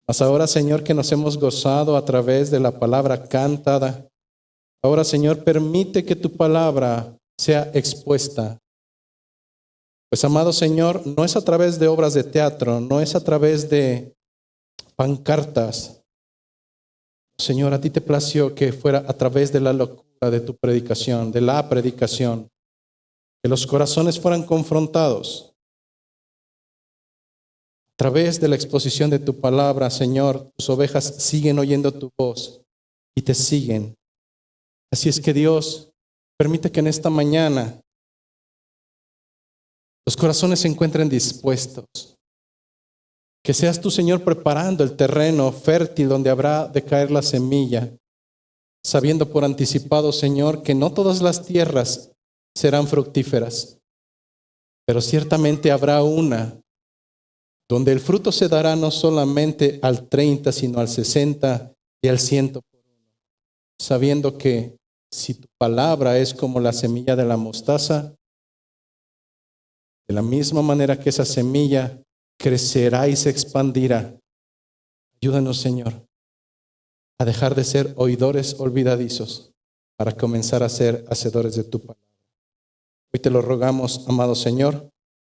Mas ahora, Señor, que nos hemos gozado a través de la palabra cantada, ahora, Señor, permite que tu palabra sea expuesta. Pues, amado Señor, no es a través de obras de teatro, no es a través de pancartas. Señor, a ti te plació que fuera a través de la locura de tu predicación, de la predicación, que los corazones fueran confrontados. A través de la exposición de tu palabra, Señor, tus ovejas siguen oyendo tu voz y te siguen. Así es que Dios, permite que en esta mañana los corazones se encuentren dispuestos. Que seas tú, Señor, preparando el terreno fértil donde habrá de caer la semilla, sabiendo por anticipado, Señor, que no todas las tierras serán fructíferas, pero ciertamente habrá una donde el fruto se dará no solamente al 30, sino al 60 y al 100 por uno, sabiendo que si tu palabra es como la semilla de la mostaza, de la misma manera que esa semilla crecerá y se expandirá. Ayúdanos, Señor, a dejar de ser oidores olvidadizos para comenzar a ser hacedores de tu palabra. Hoy te lo rogamos, amado Señor,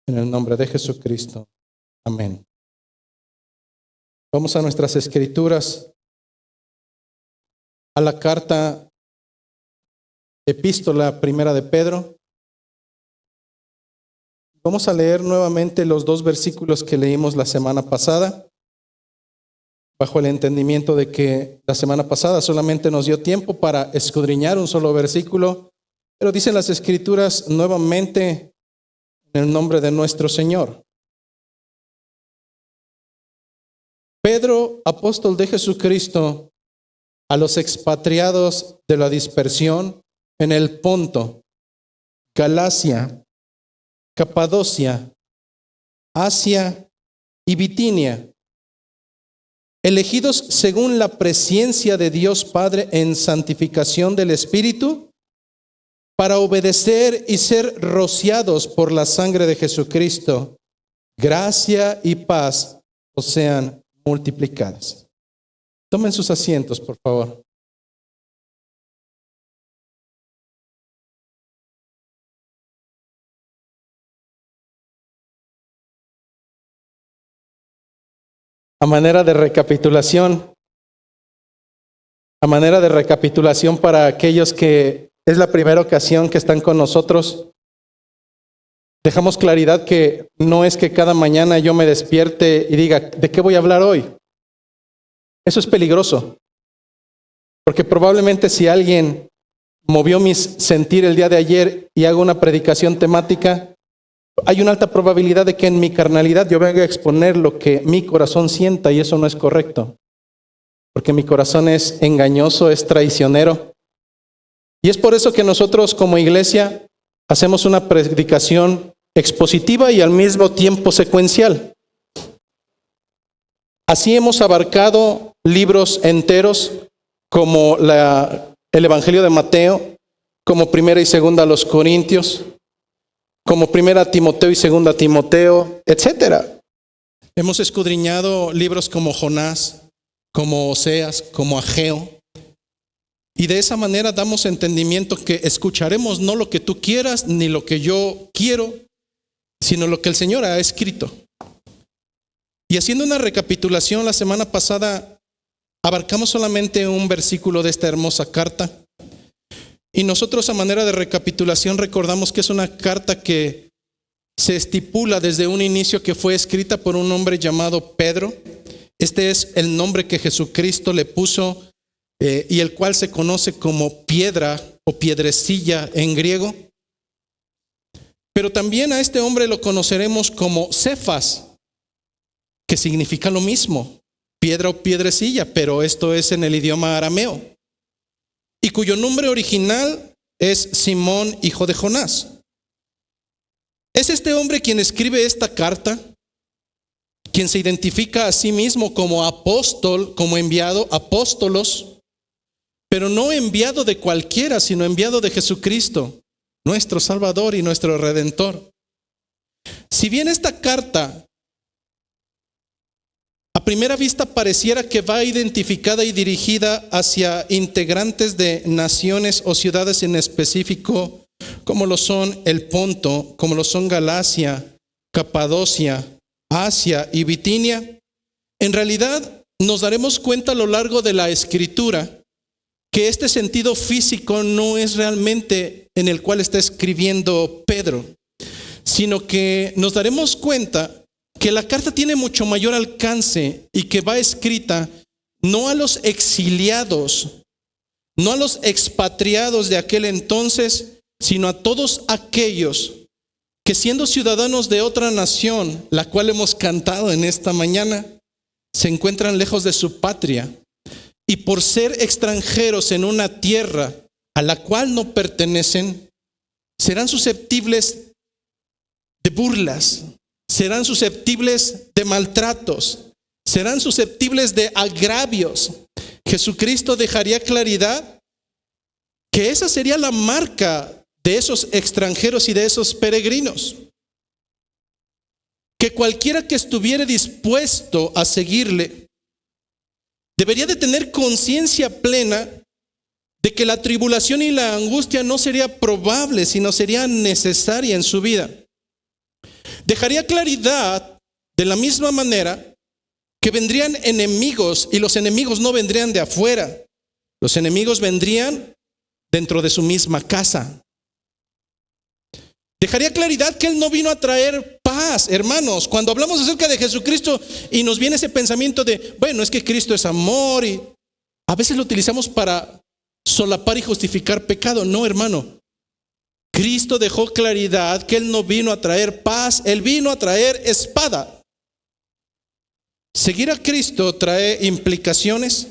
en el nombre de Jesucristo. Amén. Vamos a nuestras escrituras, a la carta epístola primera de Pedro. Vamos a leer nuevamente los 2 versículos que leímos la semana pasada, bajo el entendimiento de que la semana pasada solamente nos dio tiempo para escudriñar un solo versículo, pero dicen las escrituras nuevamente en el nombre de nuestro Señor. Pedro, apóstol de Jesucristo, a los expatriados de la dispersión en el Ponto, Galacia, Capadocia, Asia y Bitinia, elegidos según la presciencia de Dios Padre en santificación del Espíritu, para obedecer y ser rociados por la sangre de Jesucristo, gracia y paz os sean multiplicadas. Tomen sus asientos, por favor. A manera de recapitulación para aquellos que es la primera ocasión que están con nosotros, dejamos claridad que no es que cada mañana yo me despierte y diga, ¿de qué voy a hablar hoy? Eso es peligroso, porque probablemente si alguien movió mi sentir el día de ayer y hago una predicación temática, hay una alta probabilidad de que en mi carnalidad yo venga a exponer lo que mi corazón sienta, y eso no es correcto, porque mi corazón es engañoso, es traicionero. Y es por eso que nosotros como iglesia hacemos una predicación expositiva y al mismo tiempo secuencial. Así hemos abarcado libros enteros como el Evangelio de Mateo, como Primera y Segunda a los Corintios, como Primera Timoteo y Segunda Timoteo, etc. Hemos escudriñado libros como Jonás, como Oseas, como Ageo. Y de esa manera damos entendimiento que escucharemos no lo que tú quieras ni lo que yo quiero, sino lo que el Señor ha escrito. Y haciendo una recapitulación, la semana pasada abarcamos solamente un versículo de esta hermosa carta. Y nosotros a manera de recapitulación recordamos que es una carta que se estipula desde un inicio que fue escrita por un hombre llamado Pedro. Este es el nombre que Jesucristo le puso y el cual se conoce como piedra o piedrecilla en griego. Pero también a este hombre lo conoceremos como Cefas, que significa lo mismo, piedra o piedrecilla, pero esto es en el idioma arameo, y cuyo nombre original es Simón, hijo de Jonás. Es este hombre quien escribe esta carta, quien se identifica a sí mismo como apóstol, como enviado, apóstolos, pero no enviado de cualquiera, sino enviado de Jesucristo, nuestro Salvador y nuestro Redentor. Si bien esta carta primera vista pareciera que va identificada y dirigida hacia integrantes de naciones o ciudades en específico, como lo son el Ponto, como lo son Galacia, Capadocia, Asia y Bitinia. En realidad, nos daremos cuenta a lo largo de la Escritura que este sentido físico no es realmente en el cual está escribiendo Pedro, sino que nos daremos cuenta que la carta tiene mucho mayor alcance y que va escrita no a los exiliados, no a los expatriados de aquel entonces, sino a todos aquellos que siendo ciudadanos de otra nación, la cual hemos cantado en esta mañana, se encuentran lejos de su patria y por ser extranjeros en una tierra a la cual no pertenecen, serán susceptibles de burlas, serán susceptibles de maltratos, serán susceptibles de agravios. Jesucristo dejaría claridad que esa sería la marca de esos extranjeros y de esos peregrinos. Que cualquiera que estuviera dispuesto a seguirle debería de tener conciencia plena de que la tribulación y la angustia no sería probable, sino sería necesaria en su vida. Dejaría claridad de la misma manera que vendrían enemigos, y los enemigos no vendrían de afuera, los enemigos vendrían dentro de su misma casa. Dejaría claridad que Él no vino a traer paz, hermanos. Cuando hablamos acerca de Jesucristo y nos viene ese pensamiento de, bueno, es que Cristo es amor, y a veces lo utilizamos para solapar y justificar pecado. No, hermano. Cristo dejó claridad que Él no vino a traer paz, Él vino a traer espada. Seguir a Cristo trae implicaciones,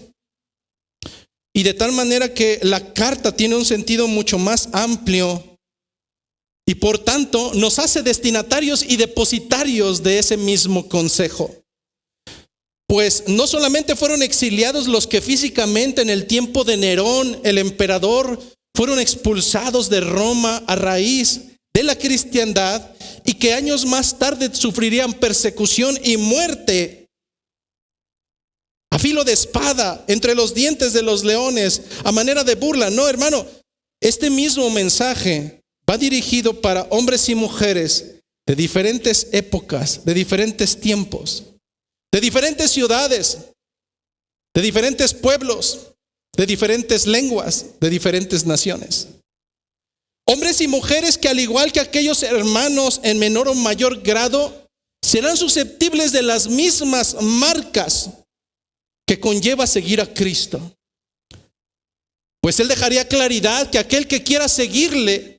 y de tal manera que la carta tiene un sentido mucho más amplio y por tanto nos hace destinatarios y depositarios de ese mismo consejo. Pues no solamente fueron exiliados los que físicamente en el tiempo de Nerón, el emperador, fueron expulsados de Roma a raíz de la cristiandad y que años más tarde sufrirían persecución y muerte a filo de espada, entre los dientes de los leones, a manera de burla. No, hermano, este mismo mensaje va dirigido para hombres y mujeres de diferentes épocas, de diferentes tiempos, de diferentes ciudades, de diferentes pueblos, de diferentes lenguas, de diferentes naciones. Hombres y mujeres que al igual que aquellos hermanos en menor o mayor grado, serán susceptibles de las mismas marcas que conlleva seguir a Cristo. Pues Él dejaría claridad que aquel que quiera seguirle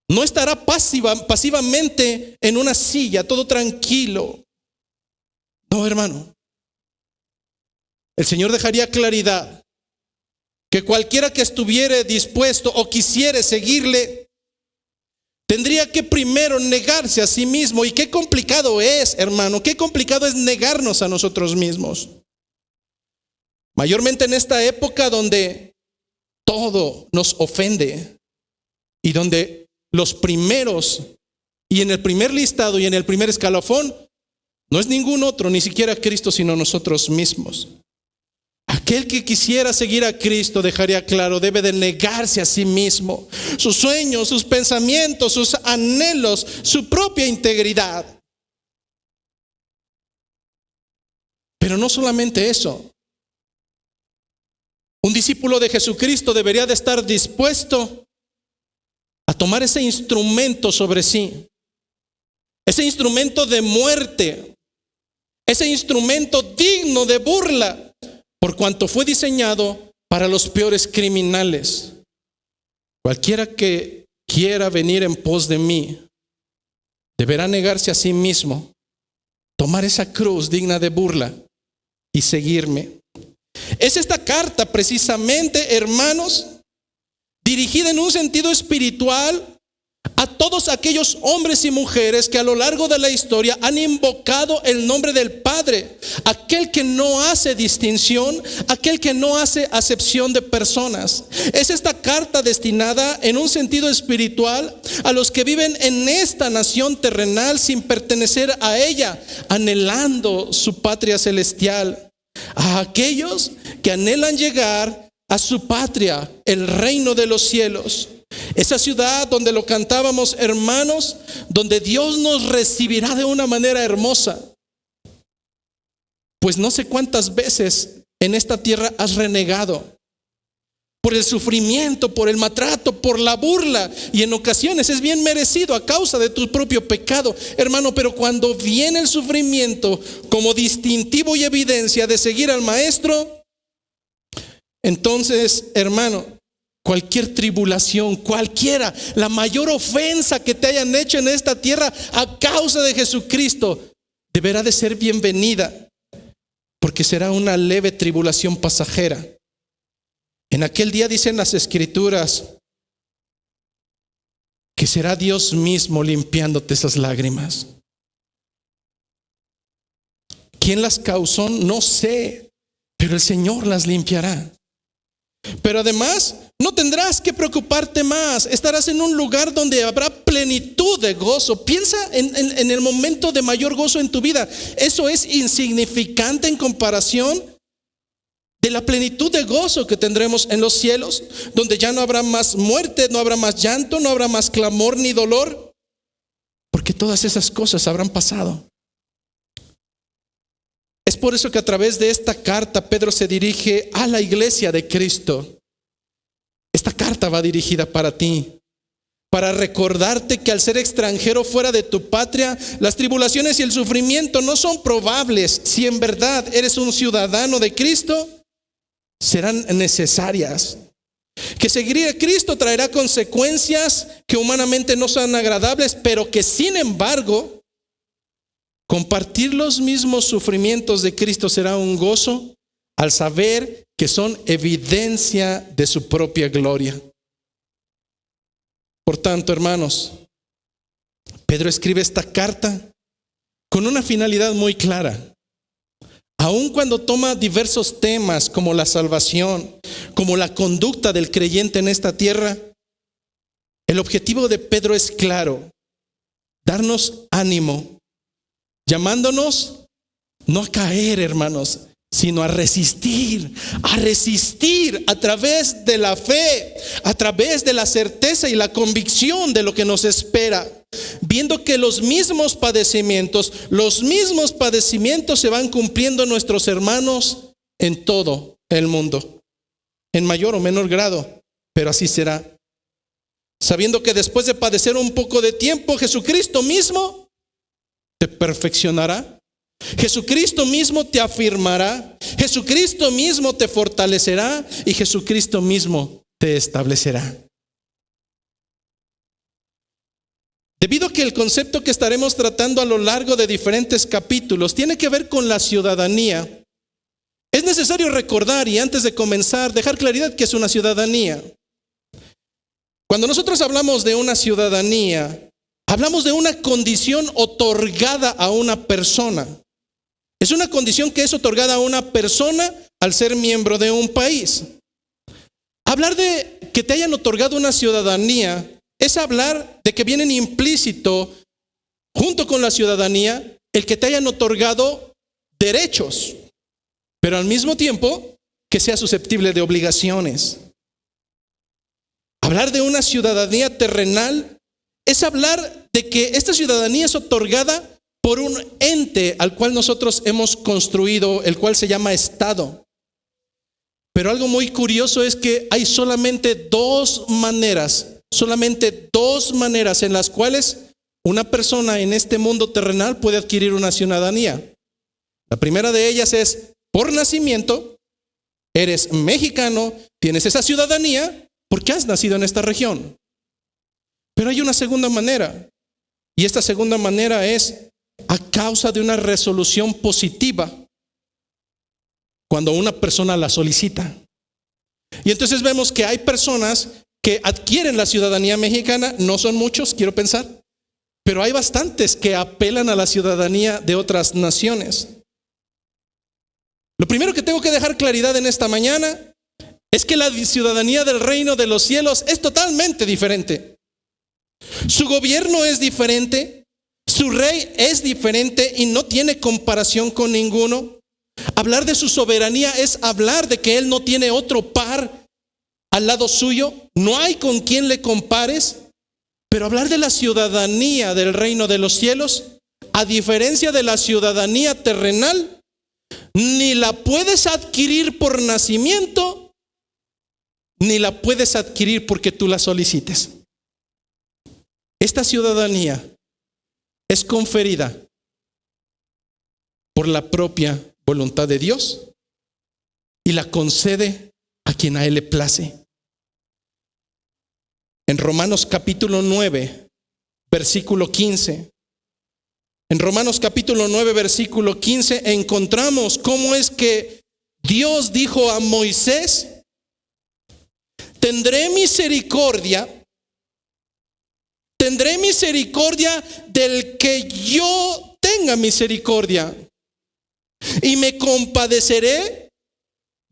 no estará pasivamente en una silla, todo tranquilo. No, hermano. El Señor dejaría claridad que cualquiera que estuviera dispuesto o quisiera seguirle, tendría que primero negarse a sí mismo. Y qué complicado es, hermano, qué complicado es negarnos a nosotros mismos. Mayormente en esta época donde todo nos ofende y donde los primeros, y en el primer listado y en el primer escalafón, no es ningún otro, ni siquiera Cristo, sino nosotros mismos. Aquel que quisiera seguir a Cristo, dejaría claro, debe de negarse a sí mismo, sus sueños, sus pensamientos, sus anhelos, su propia integridad. Pero no solamente eso. Un discípulo de Jesucristo debería de estar dispuesto a tomar ese instrumento sobre sí, ese instrumento de muerte, ese instrumento digno de burla, por cuanto fue diseñado para los peores criminales. Cualquiera que quiera venir en pos de mí, deberá negarse a sí mismo, tomar esa cruz digna de burla y seguirme. Es esta carta precisamente, hermanos, dirigida en un sentido espiritual a todos aquellos hombres y mujeres que a lo largo de la historia han invocado el nombre del Padre, aquel que no hace distinción, aquel que no hace acepción de personas. Es esta carta destinada en un sentido espiritual a los que viven en esta nación terrenal sin pertenecer a ella, anhelando su patria celestial, a aquellos que anhelan llegar a su patria, el reino de los cielos. Esa ciudad donde lo cantábamos, hermanos, donde Dios nos recibirá de una manera hermosa. Pues no sé cuántas veces en esta tierra has renegado por el sufrimiento, por el maltrato, por la burla, y en ocasiones es bien merecido a causa de tu propio pecado, hermano. Pero cuando viene el sufrimiento como distintivo y evidencia de seguir al Maestro, entonces, hermano, cualquier tribulación, cualquiera, la mayor ofensa que te hayan hecho en esta tierra a causa de Jesucristo, deberá de ser bienvenida, porque será una leve tribulación pasajera. En aquel día dicen las Escrituras que será Dios mismo limpiándote esas lágrimas. ¿Quién las causó? No sé, pero el Señor las limpiará. Pero además, no tendrás que preocuparte más. Estarás en un lugar donde habrá plenitud de gozo. Piensa en el momento de mayor gozo en tu vida. Eso es insignificante en comparación de la plenitud de gozo que tendremos en los cielos, donde ya no habrá más muerte, no habrá más llanto, no habrá más clamor ni dolor, porque todas esas cosas habrán pasado. Es por eso que a través de esta carta Pedro se dirige a la iglesia de Cristo. Esta carta va dirigida para ti, para recordarte que al ser extranjero fuera de tu patria, las tribulaciones y el sufrimiento no son probables. Si en verdad eres un ciudadano de Cristo, serán necesarias. Que seguir a Cristo traerá consecuencias que humanamente no son agradables, pero que sin embargo, compartir los mismos sufrimientos de Cristo será un gozo al saber que son evidencia de su propia gloria. Por tanto, hermanos, Pedro escribe esta carta con una finalidad muy clara. Aun cuando toma diversos temas como la salvación, como la conducta del creyente en esta tierra, el objetivo de Pedro es claro: darnos ánimo, llamándonos no a caer, hermanos, sino a resistir a través de la fe, a través de la certeza y la convicción de lo que nos espera, viendo que los mismos padecimientos se van cumpliendo en nuestros hermanos en todo el mundo, en mayor o menor grado, pero así será. Sabiendo que después de padecer un poco de tiempo, Jesucristo mismo te perfeccionará, Jesucristo mismo te afirmará, Jesucristo mismo te fortalecerá y Jesucristo mismo te establecerá. Debido a que el concepto que estaremos tratando a lo largo de diferentes capítulos tiene que ver con la ciudadanía, es necesario recordar y antes de comenzar dejar claridad que es una ciudadanía. Cuando nosotros hablamos de una ciudadanía, hablamos de una condición otorgada a una persona. Es una condición que es otorgada a una persona al ser miembro de un país. Hablar de que te hayan otorgado una ciudadanía es hablar de que vienen implícito, junto con la ciudadanía, el que te hayan otorgado derechos, pero al mismo tiempo que sea susceptible de obligaciones. Hablar de una ciudadanía terrenal es hablar de que esta ciudadanía es otorgada por un ente al cual nosotros hemos construido, el cual se llama Estado. Pero algo muy curioso es que hay solamente dos maneras en las cuales una persona en este mundo terrenal puede adquirir una ciudadanía. La primera de ellas es por nacimiento. Eres mexicano, tienes esa ciudadanía porque has nacido en esta región. Pero hay una segunda manera, y esta segunda manera es a causa de una resolución positiva cuando una persona la solicita. Y entonces vemos que hay personas que adquieren la ciudadanía mexicana. No son muchos, quiero pensar, pero hay bastantes que apelan a la ciudadanía de otras naciones. Lo primero que tengo que dejar claridad en esta mañana es que la ciudadanía del reino de los cielos es totalmente diferente. Su gobierno es diferente, su rey es diferente y no tiene comparación con ninguno. Hablar de su soberanía es hablar de que Él no tiene otro par al lado suyo, no hay con quien le compares. Pero hablar de la ciudadanía del reino de los cielos, a diferencia de la ciudadanía terrenal, ni la puedes adquirir por nacimiento, ni la puedes adquirir porque tú la solicites. Esta ciudadanía es conferida por la propia voluntad de Dios y la concede a quien a Él le place. En Romanos capítulo 9, versículo 15. En Romanos capítulo 9, versículo 15 encontramos cómo es que Dios dijo a Moisés: tendré misericordia del que yo tenga misericordia, y me compadeceré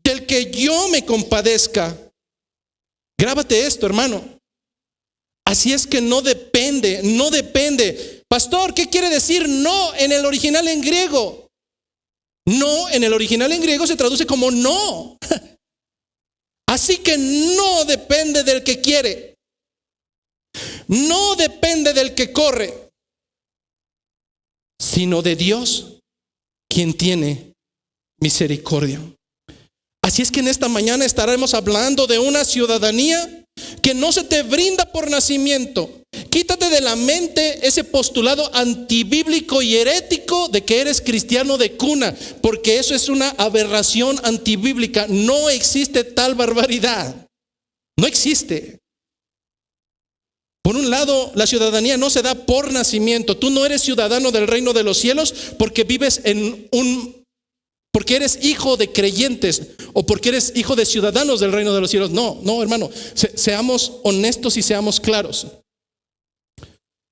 del que yo me compadezca. Grábate esto, hermano. Así es que no depende. Pastor, ¿qué quiere decir no en el original en griego? No, en el original en griego se traduce como no. Así que no depende del que quiere. No depende del que corre, sino de Dios, quien tiene misericordia. Así es que en esta mañana estaremos hablando de una ciudadanía que no se te brinda por nacimiento. Quítate de la mente ese postulado antibíblico y herético de que eres cristiano de cuna, porque eso es una aberración antibíblica. No existe tal barbaridad. No existe. Por un lado, la ciudadanía no se da por nacimiento. Tú no eres ciudadano del reino de los cielos porque vives porque eres hijo de creyentes o porque eres hijo de ciudadanos del reino de los cielos. No, hermano, seamos honestos y seamos claros.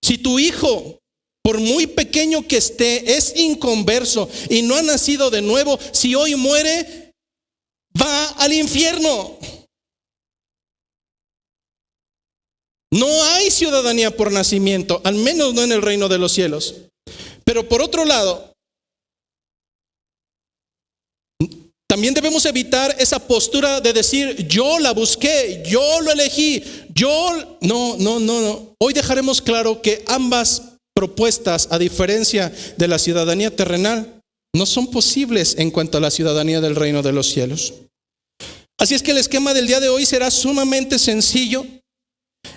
Si tu hijo, por muy pequeño que esté, es inconverso y no ha nacido de nuevo, si hoy muere, va al infierno. No hay ciudadanía por nacimiento, al menos no en el reino de los cielos. Pero por otro lado, también debemos evitar esa postura de decir: yo la busqué, yo lo elegí, No. Hoy dejaremos claro que ambas propuestas, a diferencia de la ciudadanía terrenal, no son posibles en cuanto a la ciudadanía del reino de los cielos. Así es que el esquema del día de hoy será sumamente sencillo.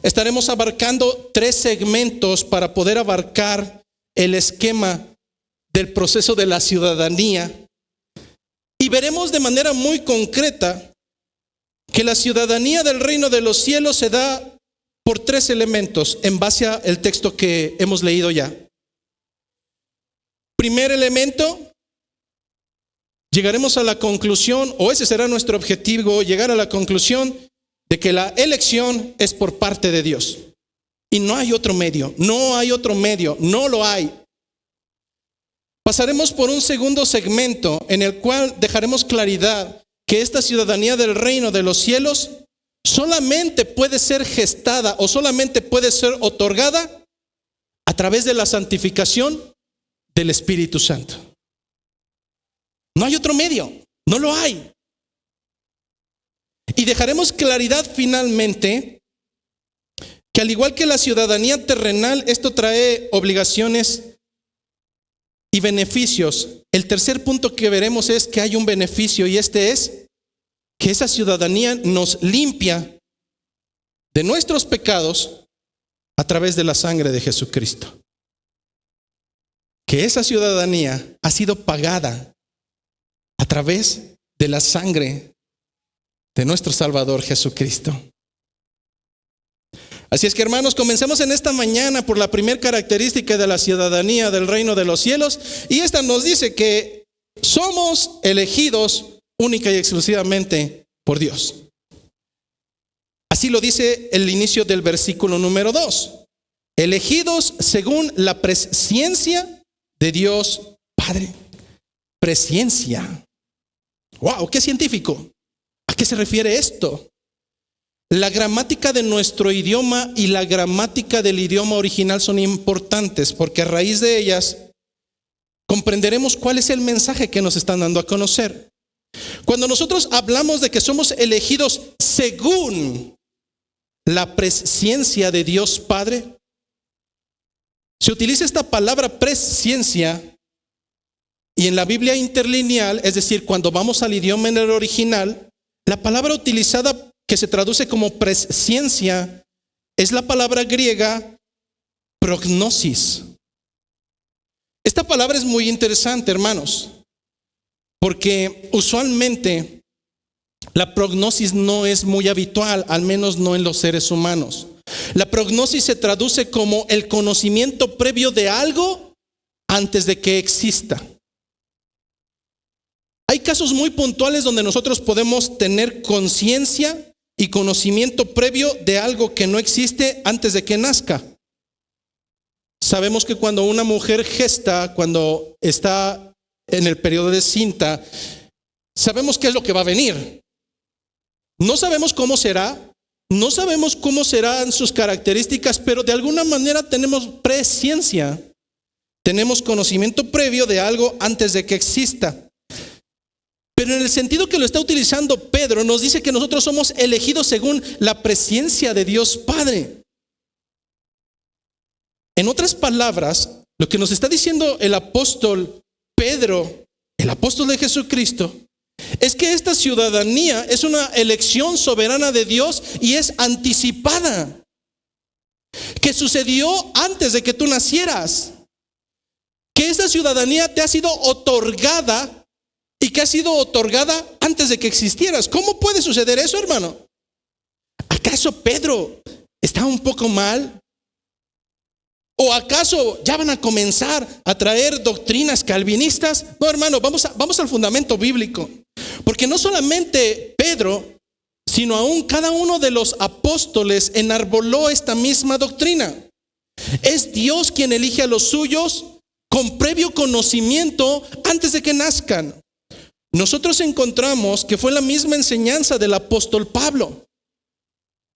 Estaremos abarcando 3 segmentos para poder abarcar el esquema del proceso de la ciudadanía. Y veremos de manera muy concreta que la ciudadanía del reino de los cielos se da por 3 elementos en base al texto que hemos leído ya. Primer elemento, llegaremos a la conclusión, o ese será nuestro objetivo, llegar a la conclusión de que la elección es por parte de Dios. Y no hay otro medio, no lo hay. Pasaremos por un segundo segmento en el cual dejaremos claridad que esta ciudadanía del reino de los cielos solamente puede ser gestada o solamente puede ser otorgada a través de la santificación del Espíritu Santo. No hay otro medio, no lo hay. Y dejaremos claridad finalmente que al igual que la ciudadanía terrenal, esto trae obligaciones y beneficios. El tercer punto que veremos es que hay un beneficio, y este es que esa ciudadanía nos limpia de nuestros pecados a través de la sangre de Jesucristo. Que esa ciudadanía ha sido pagada a través de la sangre de nuestro Salvador Jesucristo. Así es que, hermanos, comencemos en esta mañana por la primera característica de la ciudadanía del reino de los cielos, y esta nos dice que somos elegidos única y exclusivamente por Dios. Así Así lo dice el inicio del versículo número 2. Elegidos según la presciencia de Dios Padre. Presciencia. ¡Wow! ¡Qué científico! ¿A qué se refiere esto? La gramática de nuestro idioma y la gramática del idioma original son importantes porque a raíz de ellas comprenderemos cuál es el mensaje que nos están dando a conocer. Cuando nosotros hablamos de que somos elegidos según la presciencia de Dios Padre, se utiliza esta palabra presciencia y en la Biblia interlineal, es decir, cuando vamos al idioma en el original, la palabra utilizada que se traduce como presciencia es la palabra griega prognosis. Esta palabra es muy interesante, hermanos, porque usualmente la prognosis no es muy habitual, al menos no en los seres humanos. La prognosis se traduce como el conocimiento previo de algo antes de que exista. Hay casos muy puntuales donde nosotros podemos tener conciencia y conocimiento previo de algo que no existe antes de que nazca. Sabemos que cuando una mujer gesta, cuando está en el periodo de cinta, sabemos qué es lo que va a venir. No sabemos cómo será, no sabemos cómo serán sus características, pero de alguna manera tenemos presciencia, tenemos conocimiento previo de algo antes de que exista. Pero en el sentido que lo está utilizando Pedro, nos dice que nosotros somos elegidos según la presciencia de Dios Padre. En otras palabras, lo que nos está diciendo el apóstol Pedro, el apóstol de Jesucristo, es que esta ciudadanía es una elección soberana de Dios y es anticipada, que sucedió antes de que tú nacieras, que esta ciudadanía te ha sido otorgada y que ha sido otorgada antes de que existieras. ¿Cómo puede suceder eso, hermano? ¿Acaso Pedro está un poco mal? ¿O acaso ya van a comenzar a traer doctrinas calvinistas? No, hermano, vamos al fundamento bíblico. Porque no solamente Pedro, sino aún cada uno de los apóstoles enarboló esta misma doctrina. Es Dios quien elige a los suyos con previo conocimiento antes de que nazcan. Nosotros encontramos que fue la misma enseñanza del apóstol Pablo.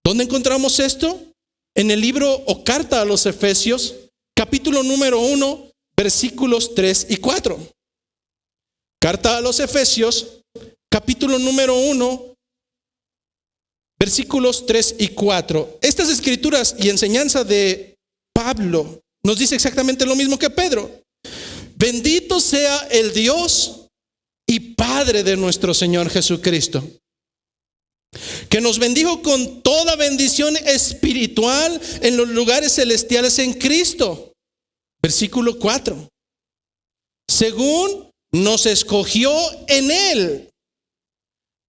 ¿Dónde encontramos esto? En el libro o carta a los Efesios, capítulo número 1, versículos 3 y 4. Carta a los Efesios, capítulo número 1, versículos 3 y 4. Estas escrituras y enseñanza de Pablo nos dice exactamente lo mismo que Pedro. Bendito sea el Dios y Padre de nuestro Señor Jesucristo, que nos bendijo con toda bendición espiritual en los lugares celestiales en Cristo. Versículo 4. Según nos escogió en Él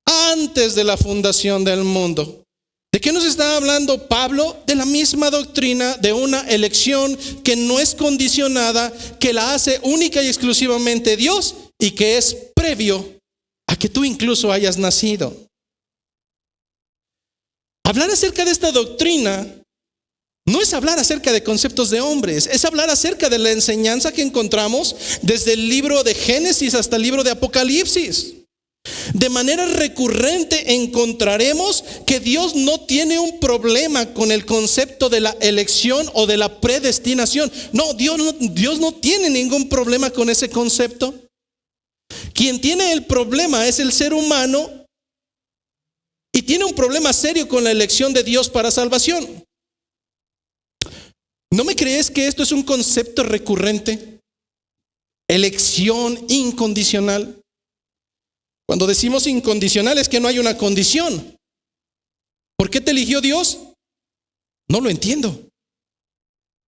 antes de la fundación del mundo. ¿De qué nos está hablando Pablo? De la misma doctrina de una elección que no es condicionada, que la hace única y exclusivamente Dios y que es previo a que tú incluso hayas nacido. Hablar acerca de esta doctrina no es hablar acerca de conceptos de hombres, es hablar acerca de la enseñanza que encontramos desde el libro de Génesis hasta el libro de Apocalipsis. De manera recurrente encontraremos que Dios no tiene un problema con el concepto de la elección o de la predestinación. No, Dios no tiene ningún problema con ese concepto. Quien tiene el problema es el ser humano y tiene un problema serio con la elección de Dios para salvación. ¿No me crees que esto es un concepto recurrente? Elección incondicional. Cuando decimos incondicional es que no hay una condición. ¿Por qué te eligió Dios? No lo entiendo.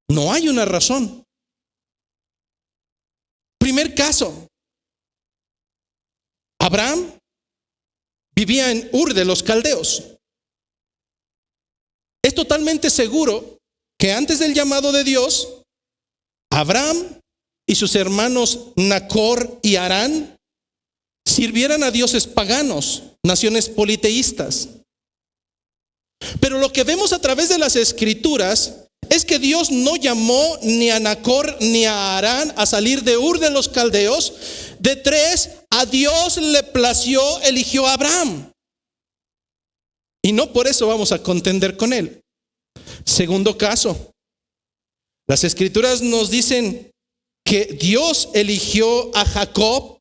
No hay una razón. Primer caso. Abraham vivía en Ur de los Caldeos. Es totalmente seguro que antes del llamado de Dios, Abraham y sus hermanos Nacor y Harán sirvieran a dioses paganos, naciones politeístas. Pero lo que vemos a través de las Escrituras es que Dios no llamó ni a Nacor ni a Harán a salir de Ur de los Caldeos. De tres, a Dios le plació, eligió a Abraham. Y no por eso vamos a contender con él. Segundo caso, las Escrituras nos dicen que Dios eligió a Jacob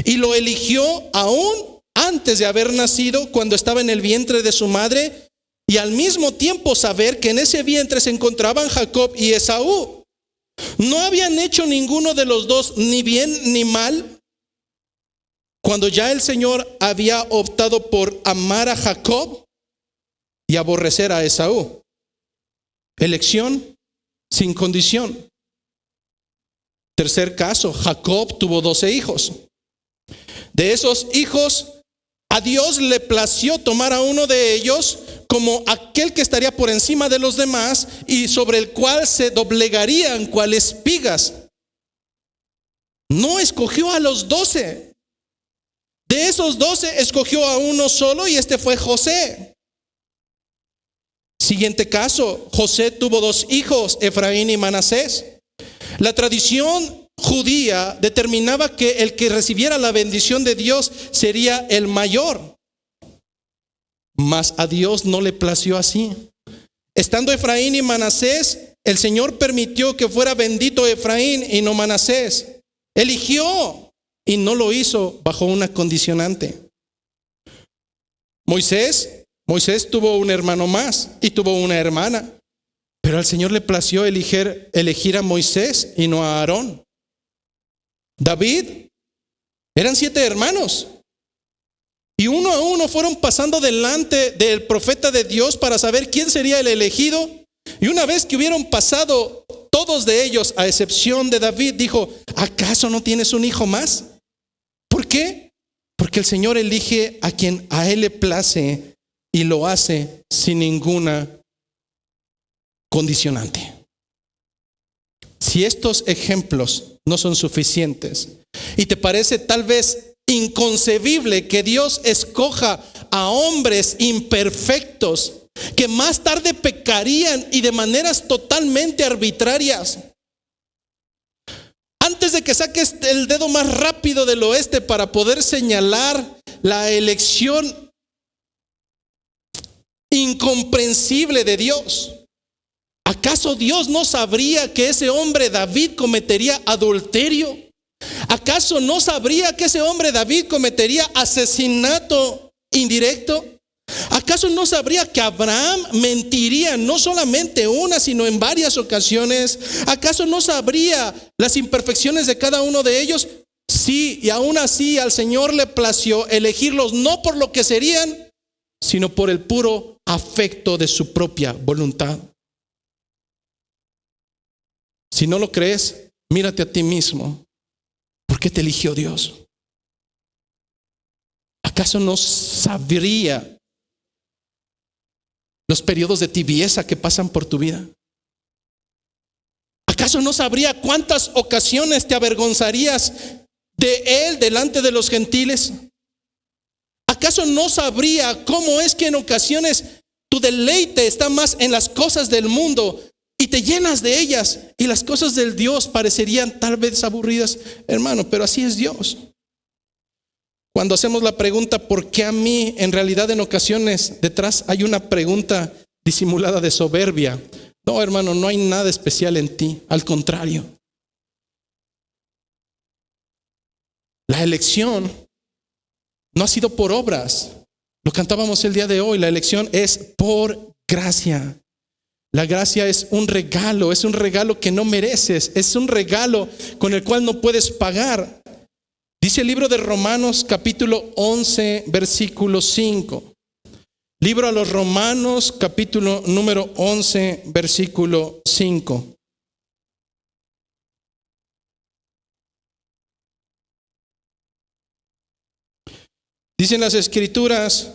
y lo eligió aún antes de haber nacido, cuando estaba en el vientre de su madre, y al mismo tiempo saber que en ese vientre se encontraban Jacob y Esaú. No habían hecho ninguno de los dos ni bien ni mal, cuando ya el Señor había optado por amar a Jacob y aborrecer a Esaú. Elección sin condición. Tercer caso, Jacob tuvo 12 hijos. De esos hijos, a Dios le plació tomar a uno de ellos como aquel que estaría por encima de los demás y sobre el cual se doblegarían cual espigas. No escogió a los 12. De esos 12 escogió a uno solo, y este fue José. Siguiente caso, José tuvo 2 hijos, Efraín y Manasés. La tradición judía determinaba que el que recibiera la bendición de Dios sería el mayor. Mas a Dios no le plació así. Estando Efraín y Manasés, el Señor permitió que fuera bendito Efraín y no Manasés. Eligió y no lo hizo bajo una condicionante. Moisés tuvo un hermano más y tuvo una hermana, pero al Señor le plació elegir a Moisés y no a Aarón. David, eran 7 hermanos, y uno a uno fueron pasando delante del profeta de Dios para saber quién sería el elegido. Y una vez que hubieron pasado todos de ellos, a excepción de David, dijo: ¿acaso no tienes un hijo más? ¿Por qué? Porque el Señor elige a quien a Él le place y lo hace sin ninguna condicionante. Si estos ejemplos no son suficientes y te parece tal vez inconcebible que Dios escoja a hombres imperfectos que más tarde pecarían y de maneras totalmente arbitrarias, antes de que saques el dedo más rápido del oeste para poder señalar la elección incomprensible de Dios, ¿acaso Dios no sabría que ese hombre David cometería adulterio? ¿Acaso no sabría que ese hombre David cometería asesinato indirecto? ¿Acaso no sabría que Abraham mentiría no solamente una, sino en varias ocasiones? ¿Acaso no sabría las imperfecciones de cada uno de ellos? Sí, y aún así al Señor le plació elegirlos no por lo que serían, sino por el puro afecto de su propia voluntad. Si no lo crees, mírate a ti mismo. ¿Por qué te eligió Dios? ¿Acaso no sabría los periodos de tibieza que pasan por tu vida? ¿Acaso no sabría cuántas ocasiones te avergonzarías de Él delante de los gentiles? ¿Acaso no sabría cómo es que en ocasiones tu deleite está más en las cosas del mundo y te llenas de ellas, y las cosas del Dios parecerían tal vez aburridas? Hermano, pero así es Dios. Cuando hacemos la pregunta ¿por qué a mí? En realidad en ocasiones detrás hay una pregunta disimulada de soberbia. No, hermano, no hay nada especial en ti, al contrario. La elección no ha sido por obras. Lo cantábamos el día de hoy. La elección es por gracia. La gracia es un regalo que no mereces, es un regalo con el cual no puedes pagar. Dice el libro de Romanos capítulo 11, versículo 5. Libro a los Romanos capítulo número 11, versículo 5. Dicen las Escrituras: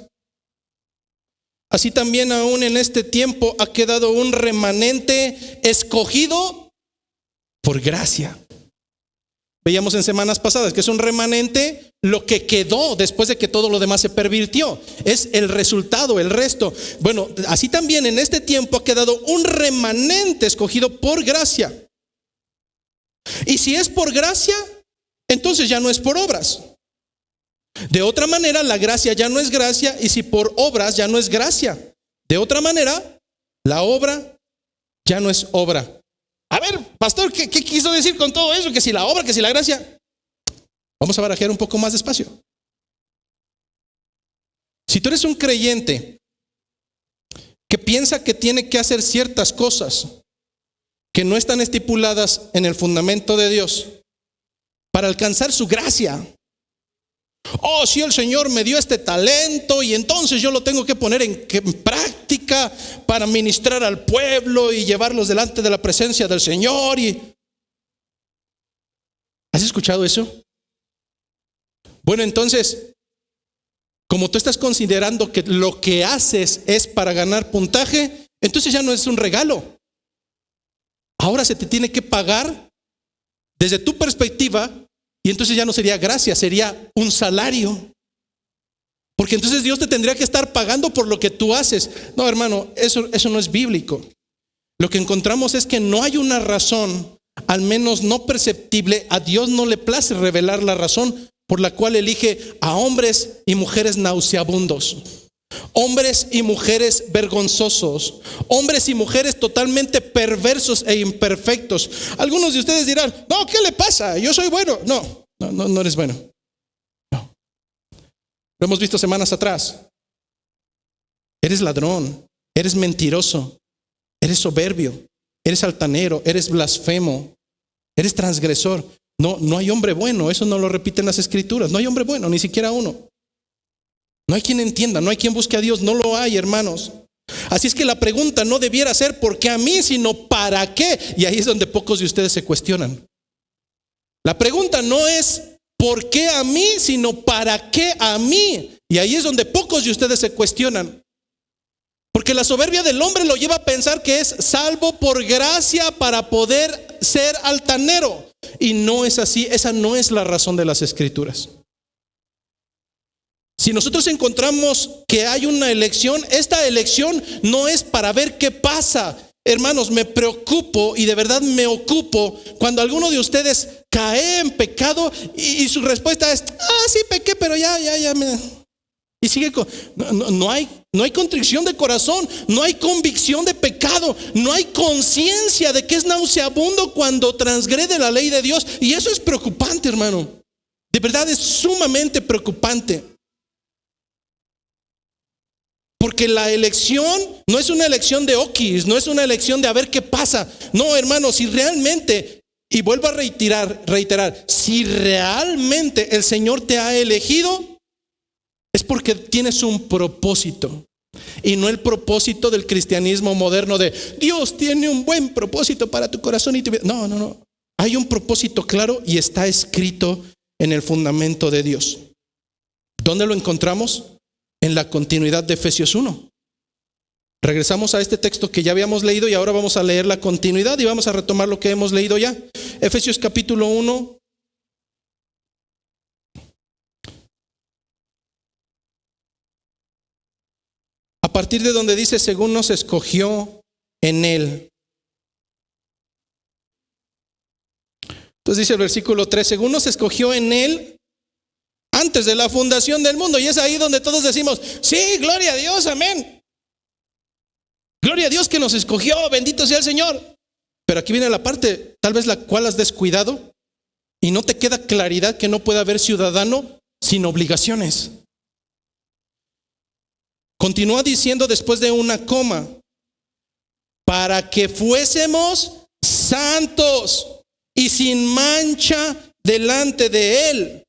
así también aún en este tiempo ha quedado un remanente escogido por gracia. Veíamos en semanas pasadas que es un remanente lo que quedó después de que todo lo demás se pervirtió. Es el resultado, el resto. Bueno, así también en este tiempo ha quedado un remanente escogido por gracia. Y si es por gracia, entonces ya no es por obras. De otra manera, la gracia ya no es gracia, y si por obras ya no es gracia. De otra manera, la obra ya no es obra. A ver, pastor, ¿qué quiso decir con todo eso? Que si la obra, que si la gracia. Vamos a barajear un poco más despacio. Si tú eres un creyente que piensa que tiene que hacer ciertas cosas que no están estipuladas en el fundamento de Dios para alcanzar su gracia. Oh, si el Señor me dio este talento y entonces yo lo tengo que poner en práctica para ministrar al pueblo y llevarlos delante de la presencia del Señor. ¿Has escuchado eso? Bueno, entonces, como tú estás considerando que lo que haces es para ganar puntaje, entonces ya no es un regalo. Ahora se te tiene que pagar desde tu perspectiva, y entonces ya no sería gracia, sería un salario. Porque entonces Dios te tendría que estar pagando por lo que tú haces. No, hermano, eso no es bíblico. Lo que encontramos es que no hay una razón, al menos no perceptible. A Dios no le place revelar la razón por la cual elige a hombres y mujeres nauseabundos, hombres y mujeres vergonzosos, hombres y mujeres totalmente perversos e imperfectos. Algunos de ustedes dirán, no, ¿qué le pasa? Yo soy bueno. No eres bueno. No. Lo hemos visto semanas atrás. Eres ladrón, eres mentiroso, eres soberbio, eres altanero, eres blasfemo, eres transgresor. No hay hombre bueno, eso no lo repiten las escrituras. No hay hombre bueno, ni siquiera uno. No hay quien entienda, no hay quien busque a Dios, no lo hay, hermanos. Así es que la pregunta no debiera ser ¿por qué a mí?, sino ¿para qué? Y ahí es donde pocos de ustedes se cuestionan. La pregunta no es ¿por qué a mí?, sino ¿para qué a mí? Y ahí es donde pocos de ustedes se cuestionan. Porque la soberbia del hombre lo lleva a pensar que es salvo por gracia para poder ser altanero. Y no es así, esa no es la razón de las escrituras. Si nosotros encontramos que hay una elección, esta elección no es para ver qué pasa. Hermanos, me preocupo y de verdad me ocupo cuando alguno de ustedes cae en pecado y su respuesta es, sí pequé, pero ya me... Y sigue con, no hay contrición de corazón, no hay convicción de pecado, no hay conciencia de que es nauseabundo cuando transgrede la ley de Dios. Y eso es preocupante, hermano. De verdad es sumamente preocupante. Porque la elección no es una elección de okis, no es una elección de a ver qué pasa. No, hermano, si realmente, y vuelvo a reiterar, si realmente el Señor te ha elegido, es porque tienes un propósito. Y no el propósito del cristianismo moderno de Dios tiene un buen propósito para tu corazón y tu vida. No. Hay un propósito claro y está escrito en el fundamento de Dios. ¿Dónde lo encontramos? En la continuidad de Efesios 1. Regresamos a este texto que ya habíamos leído y ahora vamos a leer la continuidad y vamos a retomar lo que hemos leído ya. Efesios capítulo 1. A partir de donde dice, según nos escogió en Él. Entonces dice el versículo 3, según nos escogió en Él antes de la fundación del mundo. Y es ahí donde todos decimos, sí, gloria a Dios, amén. Gloria a Dios que nos escogió, bendito sea el Señor. Pero aquí viene la parte, tal vez la cual has descuidado y no te queda claridad que no puede haber ciudadano sin obligaciones. Continúa diciendo después de una coma, para que fuésemos santos y sin mancha delante de Él.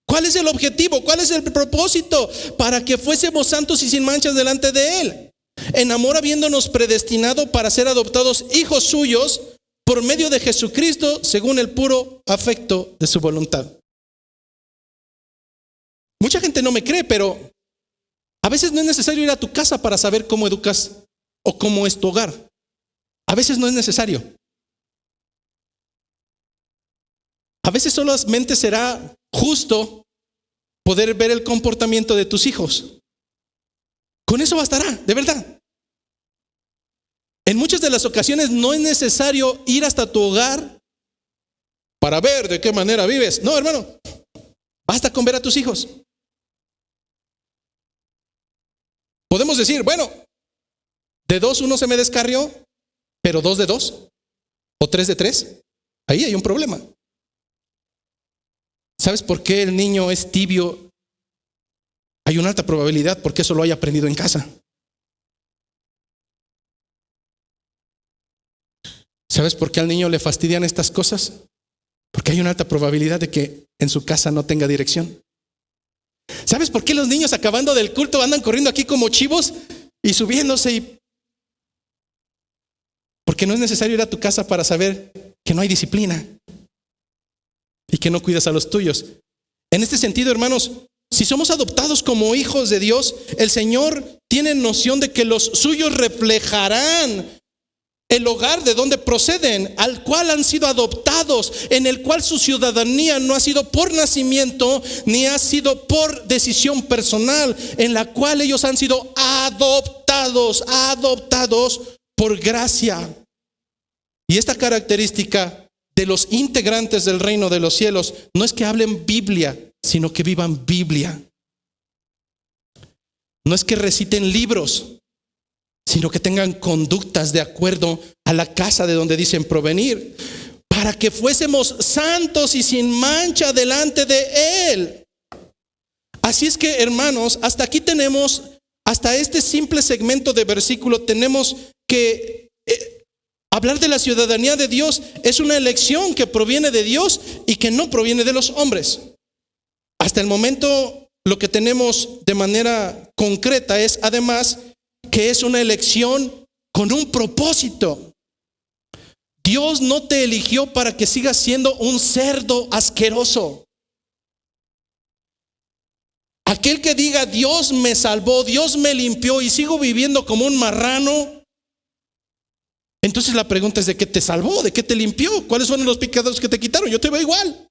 ¿Cuál es el objetivo? ¿Cuál es el propósito? Para que fuésemos santos y sin manchas delante de Él. En amor, habiéndonos predestinado para ser adoptados hijos suyos por medio de Jesucristo, según el puro afecto de su voluntad. Mucha gente no me cree, pero a veces no es necesario ir a tu casa para saber cómo educas o cómo es tu hogar. A veces no es necesario. A veces solamente será justo poder ver el comportamiento de tus hijos. Con eso bastará, de verdad. En muchas de las ocasiones no es necesario ir hasta tu hogar para ver de qué manera vives. No, hermano, basta con ver a tus hijos. Podemos decir, bueno, de 2 uno se me descarrió, pero 2 de 2 o 3 de 3, ahí hay un problema. ¿Sabes por qué el niño es tibio? Hay una alta probabilidad porque eso lo haya aprendido en casa. ¿Sabes por qué al niño le fastidian estas cosas? Porque hay una alta probabilidad de que en su casa no tenga dirección. ¿Sabes por qué los niños acabando del culto andan corriendo aquí como chivos y subiéndose? Porque no es necesario ir a tu casa para saber que no hay disciplina y que no cuidas a los tuyos. En este sentido, hermanos, si somos adoptados como hijos de Dios, el Señor tiene noción de que los suyos reflejarán el hogar de donde proceden, al cual han sido adoptados, en el cual su ciudadanía no ha sido por nacimiento, ni ha sido por decisión personal, en la cual ellos han sido adoptados por gracia. Y esta característica de los integrantes del reino de los cielos no es que hablen Biblia, sino que vivan Biblia. No es que reciten libros, sino que tengan conductas de acuerdo a la casa de donde dicen provenir, para que fuésemos santos y sin mancha delante de Él. Así es que, hermanos, hasta aquí tenemos, hasta este simple segmento de versículo, tenemos que hablar de la ciudadanía de Dios es una elección que proviene de Dios y que no proviene de los hombres. Hasta el momento, lo que tenemos de manera concreta es, además, que es una elección con un propósito. Dios no te eligió para que sigas siendo un cerdo asqueroso. Aquel que diga Dios me salvó, Dios me limpió y sigo viviendo como un marrano, entonces la pregunta es: ¿de qué te salvó? ¿De qué te limpió? ¿Cuáles fueron los pecados que te quitaron? Yo te veo igual.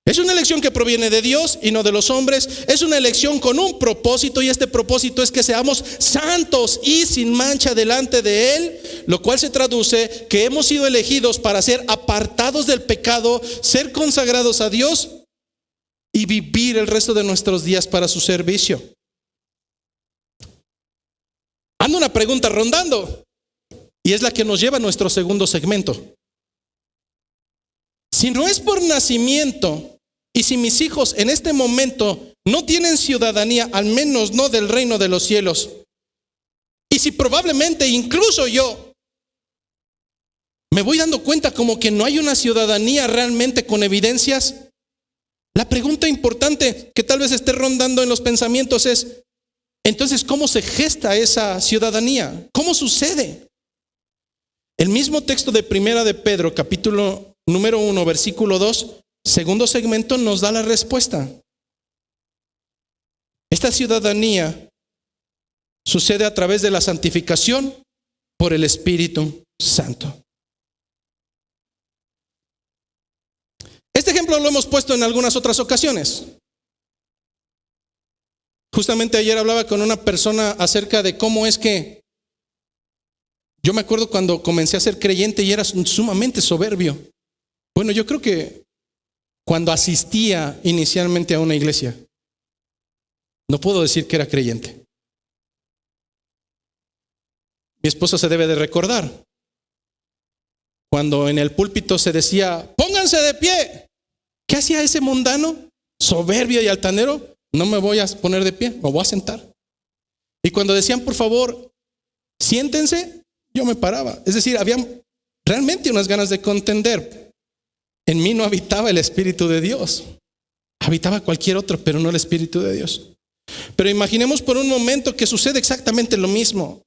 Es una elección que proviene de Dios y no de los hombres. Es una elección con un propósito, y este propósito es que seamos santos y sin mancha delante de Él, lo cual se traduce que hemos sido elegidos para ser apartados del pecado, ser consagrados a Dios y vivir el resto de nuestros días para su servicio. Anda una pregunta rondando, y es la que nos lleva a nuestro segundo segmento. Si no es por nacimiento, y si mis hijos en este momento no tienen ciudadanía, al menos no del reino de los cielos, y si probablemente incluso yo me voy dando cuenta como que no hay una ciudadanía realmente con evidencias, la pregunta importante que tal vez esté rondando en los pensamientos es: entonces, ¿cómo se gesta esa ciudadanía? ¿Cómo sucede? El mismo texto de Primera de Pedro, capítulo número 1, versículo 2, segundo segmento, nos da la respuesta. Esta ciudadanía sucede a través de la santificación por el Espíritu Santo. Este ejemplo lo hemos puesto en algunas otras ocasiones. Justamente ayer hablaba con una persona acerca de cómo es que yo me acuerdo cuando comencé a ser creyente y era sumamente soberbio. Bueno, yo creo que cuando asistía inicialmente a una iglesia, no puedo decir que era creyente. Mi esposa se debe de recordar cuando en el púlpito se decía: pónganse de pie. ¿Qué hacía ese mundano, soberbio y altanero? No me voy a poner de pie, me voy a sentar. Y cuando decían por favor, siéntense, yo me paraba. Es decir, había realmente unas ganas de contender. En mí no habitaba el Espíritu de Dios. Habitaba cualquier otro, pero no el Espíritu de Dios. Pero imaginemos por un momento que sucede exactamente lo mismo.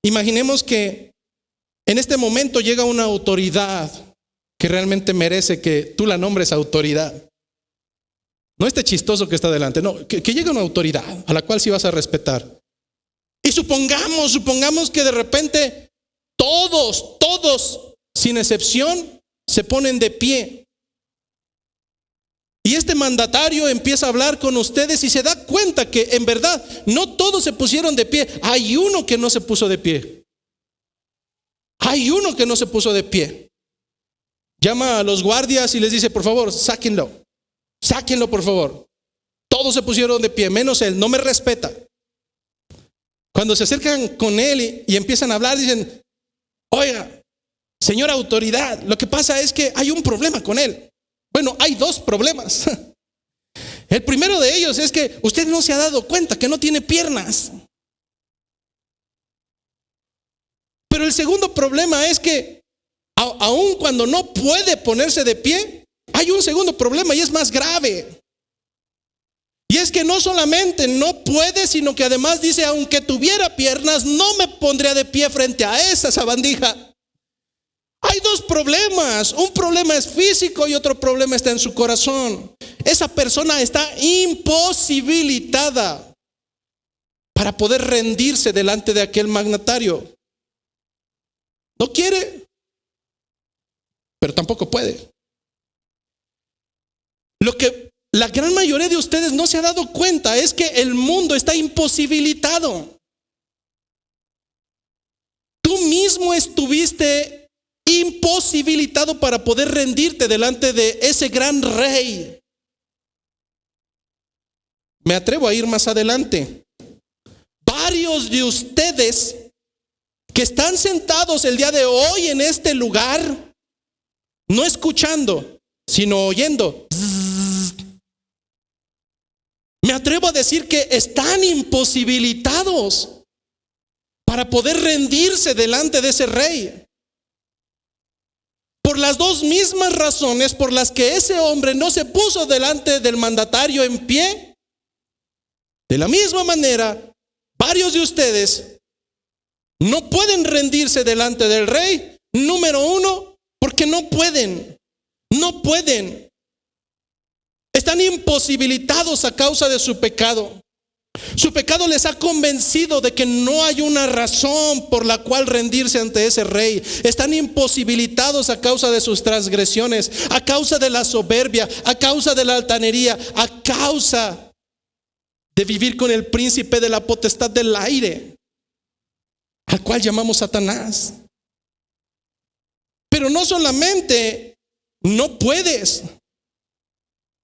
Imaginemos que en este momento llega una autoridad que realmente merece que tú la nombres autoridad. No este chistoso que está delante, no, que llegue una autoridad a la cual sí vas a respetar. Y supongamos que de repente todos, sin excepción, se ponen de pie. Y este mandatario empieza a hablar con ustedes y se da cuenta que en verdad no todos se pusieron de pie. Hay uno que no se puso de pie. Hay uno que no se puso de pie. Llama a los guardias y les dice, por favor, sáquenlo. Sáquenlo, por favor. Todos se pusieron de pie, menos él. No me respeta. Cuando se acercan con él y empiezan a hablar, dicen, oiga, señora autoridad, lo que pasa es que hay un problema con él. Bueno, hay dos problemas. El primero de ellos es que usted no se ha dado cuenta que no tiene piernas. Pero el segundo problema es que aun cuando no puede ponerse de pie, hay un segundo problema y es más grave. Y es que no solamente no puede, sino que además dice, aunque tuviera piernas, no me pondría de pie frente a esa sabandija. Hay dos problemas. Un problema es físico y otro problema está en su corazón. Esa persona está imposibilitada para poder rendirse delante de aquel mandatario. No quiere, pero tampoco puede. Lo que la gran mayoría de ustedes no se ha dado cuenta es que el mundo está imposibilitado. Tú mismo estuviste imposibilitado para poder rendirte delante de ese gran rey. Me atrevo a ir más adelante. Varios de ustedes que están sentados el día de hoy en este lugar, no escuchando, sino oyendo. Me atrevo a decir que están imposibilitados para poder rendirse delante de ese rey. Por las dos mismas razones por las que ese hombre no se puso delante del mandatario en pie, de la misma manera, varios de ustedes no pueden rendirse delante del rey. Número uno, porque no pueden. No pueden. Están imposibilitados a causa de su pecado. Su pecado les ha convencido de que no hay una razón por la cual rendirse ante ese rey. Están imposibilitados a causa de sus transgresiones, a causa de la soberbia, a causa de la altanería, a causa de vivir con el príncipe de la potestad del aire, al cual llamamos Satanás. Pero no solamente no puedes,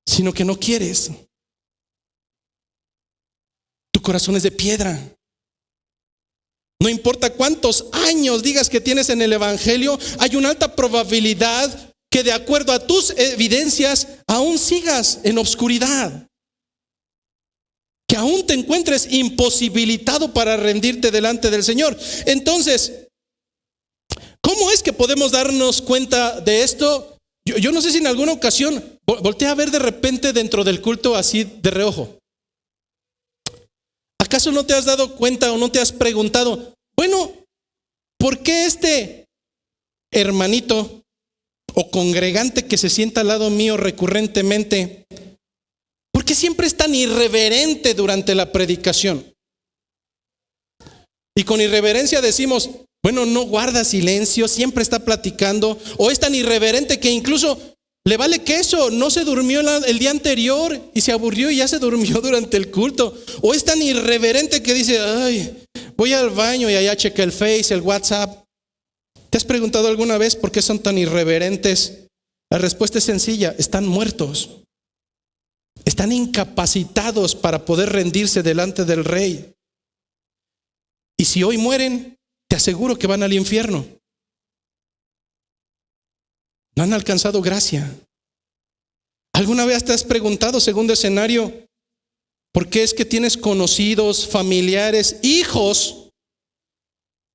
sino que no quieres. Tu corazón es de piedra. No importa cuántos años digas que tienes en el evangelio, hay una alta probabilidad que de acuerdo a tus evidencias aún sigas en obscuridad, que aún te encuentres imposibilitado para rendirte delante del Señor. Entonces, ¿cómo es que podemos darnos cuenta de esto? Yo no sé si en alguna ocasión volteé a ver de repente dentro del culto así de reojo. ¿Acaso no te has dado cuenta o no te has preguntado, bueno, ¿por qué este hermanito o congregante que se sienta al lado mío recurrentemente, por qué siempre es tan irreverente durante la predicación? Y con irreverencia decimos, bueno, no guarda silencio, siempre está platicando, o es tan irreverente que incluso le vale queso, no se durmió el día anterior y se aburrió y ya se durmió durante el culto. O es tan irreverente que dice, ay, voy al baño y allá checa el Face, el WhatsApp. ¿Te has preguntado alguna vez por qué son tan irreverentes? La respuesta es sencilla, están muertos. Están incapacitados para poder rendirse delante del rey. Y si hoy mueren, te aseguro que van al infierno. No han alcanzado gracia. ¿Alguna vez te has preguntado, segundo escenario, por qué es que tienes conocidos, familiares, hijos,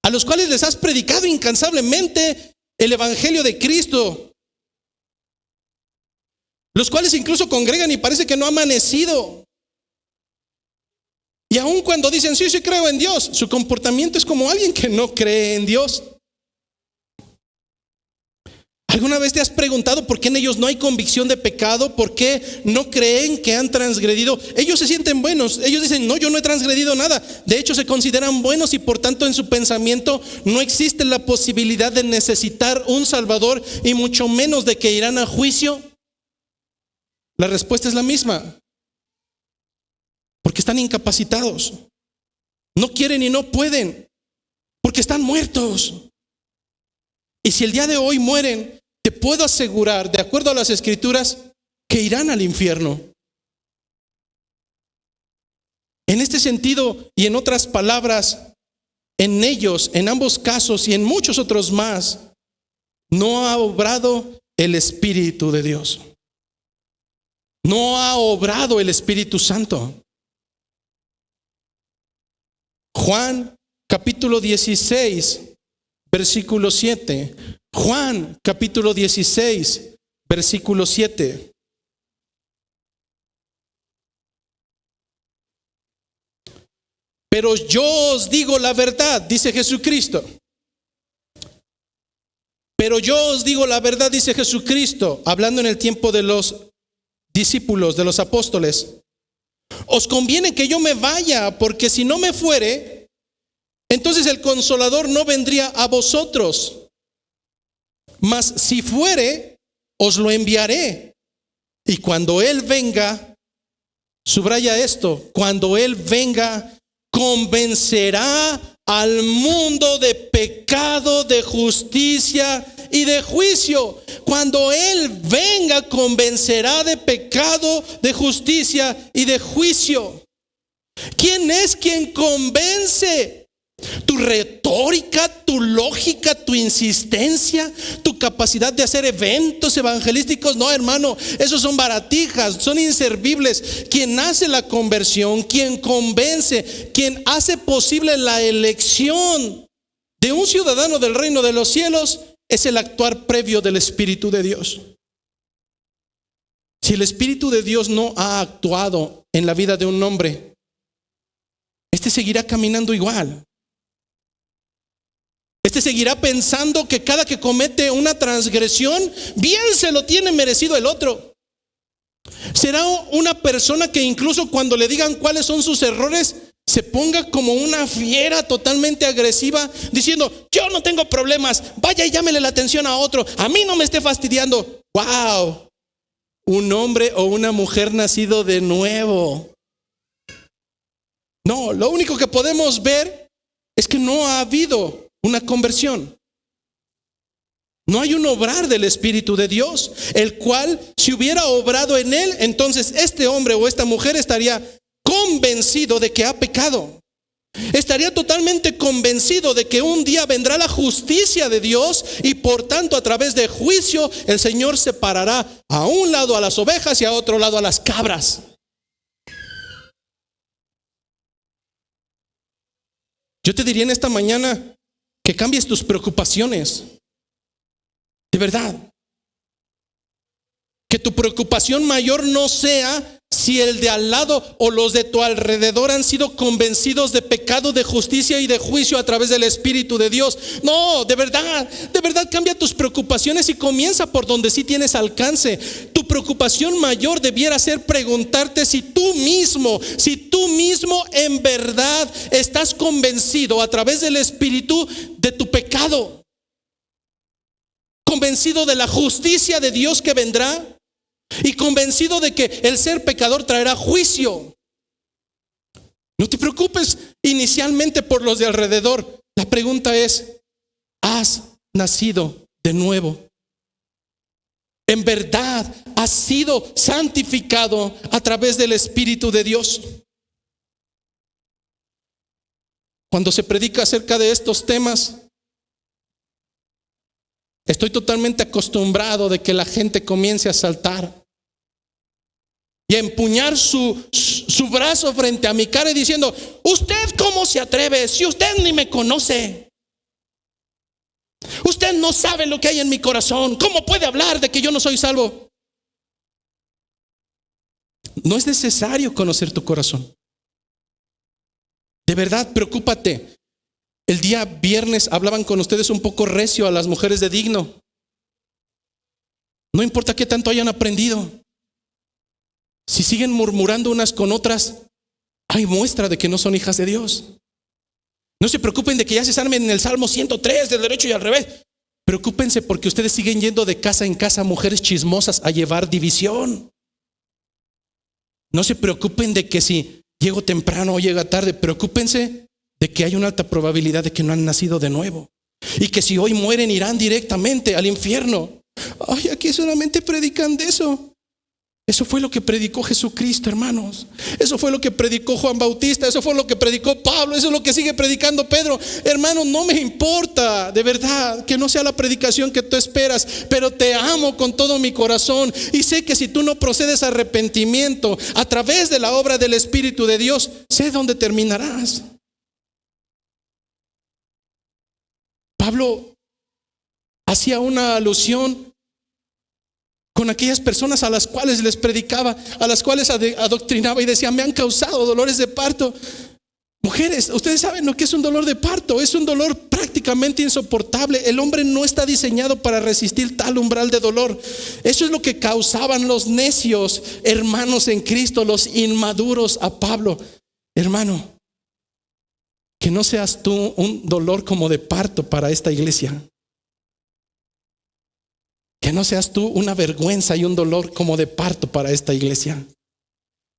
a los cuales les has predicado incansablemente el evangelio de Cristo, los cuales incluso congregan y parece que no ha amanecido? Y aun cuando dicen, sí, sí creo en Dios, su comportamiento es como alguien que no cree en Dios. ¿Alguna vez te has preguntado por qué en ellos no hay convicción de pecado? ¿Por qué no creen que han transgredido? Ellos se sienten buenos. Ellos dicen, no, yo no he transgredido nada. De hecho, se consideran buenos y por tanto en su pensamiento no existe la posibilidad de necesitar un Salvador y mucho menos de que irán a juicio. La respuesta es la misma. Porque están incapacitados. No quieren y no pueden. Porque están muertos. Y si el día de hoy mueren, te puedo asegurar, de acuerdo a las Escrituras, que irán al infierno. En este sentido y en otras palabras, en ellos, en ambos casos y en muchos otros más, no ha obrado el Espíritu de Dios. No ha obrado el Espíritu Santo. Juan capítulo 16, versículo 7. Juan capítulo 16, versículo 7. Pero yo os digo la verdad, dice Jesucristo. Pero yo os digo la verdad, dice Jesucristo, hablando en el tiempo de los discípulos, de los apóstoles. Os conviene que yo me vaya, porque si no me fuere, entonces el Consolador no vendría a vosotros. Mas si fuere, os lo enviaré. Y cuando Él venga, subraya esto, cuando Él venga, convencerá al mundo de pecado, de justicia y de juicio. Cuando Él venga, convencerá de pecado, de justicia y de juicio. ¿Quién es quien convence? Tu retórica, tu lógica, tu insistencia, tu capacidad de hacer eventos evangelísticos. No, hermano, esos son baratijas, son inservibles. Quien hace la conversión, quien convence, quien hace posible la elección de un ciudadano del reino de los cielos es el actuar previo del Espíritu de Dios. Si el Espíritu de Dios no ha actuado en la vida de un hombre, este seguirá caminando igual. Este seguirá pensando que cada que comete una transgresión, bien se lo tiene merecido el otro. Será una persona que incluso cuando le digan cuáles son sus errores, se ponga como una fiera totalmente agresiva, diciendo: yo no tengo problemas, vaya y llámele la atención a otro, a mí no me esté fastidiando. ¡Wow! Un hombre o una mujer nacido de nuevo. No, lo único que podemos ver es que no ha habido una conversión. No hay un obrar del Espíritu de Dios, el cual, si hubiera obrado en él, entonces este hombre o esta mujer estaría convencido de que ha pecado. Estaría totalmente convencido de que un día vendrá la justicia de Dios y por tanto a través de juicio el Señor separará a un lado a las ovejas y a otro lado a las cabras. Yo te diría en esta mañana que cambies tus preocupaciones. De verdad. Que tu preocupación mayor no sea si el de al lado o los de tu alrededor han sido convencidos de pecado, de justicia y de juicio a través del Espíritu de Dios. No, de verdad cambia tus preocupaciones y comienza por donde sí tienes alcance. Tu preocupación mayor debiera ser preguntarte si tú mismo en verdad estás convencido a través del Espíritu de tu pecado. Convencido de la justicia de Dios que vendrá. Y convencido de que el ser pecador traerá juicio. No te preocupes inicialmente por los de alrededor. La pregunta es: ¿has nacido de nuevo? ¿En verdad has sido santificado a través del Espíritu de Dios? Cuando se predica acerca de estos temas, estoy totalmente acostumbrado de que la gente comience a saltar y a empuñar su brazo frente a mi cara y diciendo: ¿usted cómo se atreve? Si usted ni me conoce. Usted no sabe lo que hay en mi corazón. ¿Cómo puede hablar de que yo no soy salvo? No es necesario conocer tu corazón. De verdad, preocúpate. El día viernes hablaban con ustedes un poco recio a las mujeres de Digno. No importa qué tanto hayan aprendido. Si siguen murmurando unas con otras, hay muestra de que no son hijas de Dios. No se preocupen de que ya se salmen en el Salmo 103 del derecho y al revés. Preocúpense porque ustedes siguen yendo de casa en casa mujeres chismosas a llevar división. No se preocupen de que si llego temprano o llega tarde. Preocúpense de que hay una alta probabilidad de que no han nacido de nuevo. Y que si hoy mueren irán directamente al infierno. Ay, aquí solamente predican de eso. Eso fue lo que predicó Jesucristo, hermanos. Eso fue lo que predicó Juan Bautista. Eso fue lo que predicó Pablo. Eso es lo que sigue predicando Pedro. Hermano, no me importa, de verdad, que no sea la predicación que tú esperas, pero te amo con todo mi corazón. Y sé que si tú no procedes a arrepentimiento a través de la obra del Espíritu de Dios, sé dónde terminarás. Pablo hacía una alusión con aquellas personas a las cuales les predicaba, a las cuales adoctrinaba y decía: me han causado dolores de parto. Mujeres, ustedes saben lo que es un dolor de parto. Es un dolor prácticamente insoportable. El hombre no está diseñado para resistir tal umbral de dolor. Eso es lo que causaban los necios hermanos en Cristo, los inmaduros a Pablo. Hermano, que no seas tú un dolor como de parto para esta iglesia. Que no seas tú una vergüenza y un dolor como de parto para esta iglesia.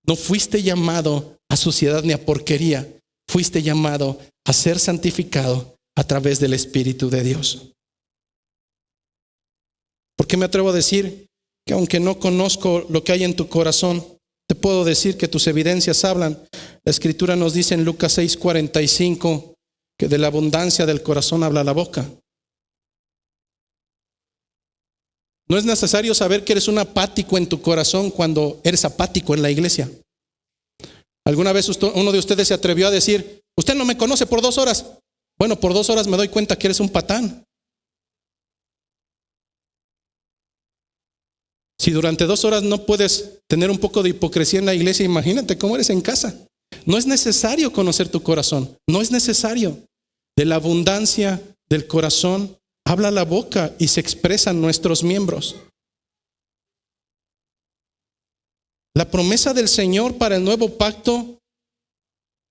No fuiste llamado a suciedad ni a porquería. Fuiste llamado a ser santificado a través del Espíritu de Dios. ¿Por qué me atrevo a decir que aunque no conozco lo que hay en tu corazón, te puedo decir que tus evidencias hablan? La Escritura nos dice en Lucas 6:45 que de la abundancia del corazón habla la boca. No es necesario saber que eres un apático en tu corazón cuando eres apático en la iglesia. ¿Alguna vez uno de ustedes se atrevió a decir: usted no me conoce por 2 horas? Bueno, por 2 horas me doy cuenta que eres un patán. Si durante 2 horas no puedes tener un poco de hipocresía en la iglesia, imagínate cómo eres en casa. No es necesario conocer tu corazón. No es necesario. De la abundancia del corazón habla la boca y se expresan nuestros miembros. La promesa del Señor para el nuevo pacto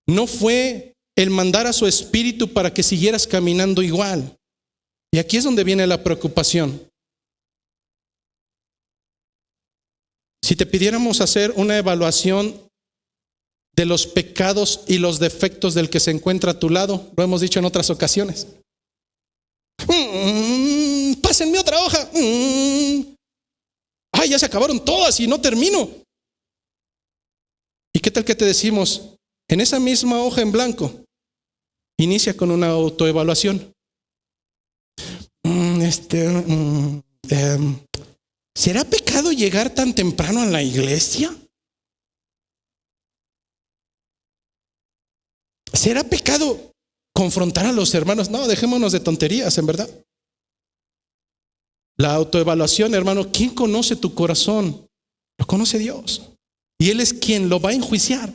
no fue el mandar a su Espíritu para que siguieras caminando igual. Y aquí es donde viene la preocupación. Si te pidiéramos hacer una evaluación de los pecados y los defectos del que se encuentra a tu lado, lo hemos dicho en otras ocasiones. Pásenme otra hoja. Ay, ya se acabaron todas y no termino. ¿Y qué tal que te decimos? En esa misma hoja en blanco, inicia con una autoevaluación. ¿Será pecado llegar tan temprano a la iglesia? ¿Será pecado confrontar a los hermanos? No, dejémonos de tonterías, en verdad. La autoevaluación, hermano, ¿quién conoce tu corazón? Lo conoce Dios. Y Él es quien lo va a enjuiciar.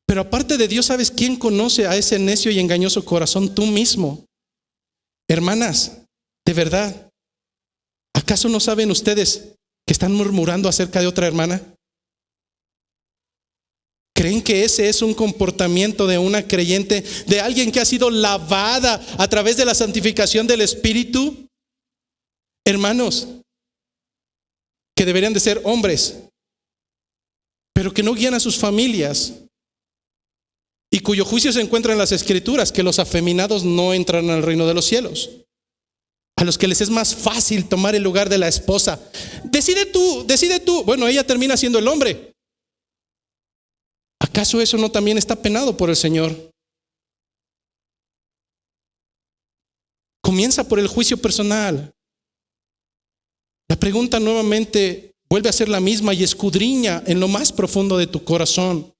Pero aparte de Dios, ¿sabes quién conoce a ese necio y engañoso corazón? Tú mismo. Hermanas, de verdad, ¿acaso no saben ustedes que están murmurando acerca de otra hermana? ¿Creen que ese es un comportamiento de una creyente, de alguien que ha sido lavada a través de la santificación del Espíritu? Hermanos, que deberían de ser hombres, pero que no guían a sus familias y cuyo juicio se encuentra en las Escrituras, que los afeminados no entran al reino de los cielos. A los que les es más fácil tomar el lugar de la esposa. Decide tú. Bueno, ella termina siendo el hombre. ¿Acaso eso no también está penado por el Señor? Comienza por el juicio personal. La pregunta nuevamente vuelve a ser la misma y escudriña en lo más profundo de tu corazón.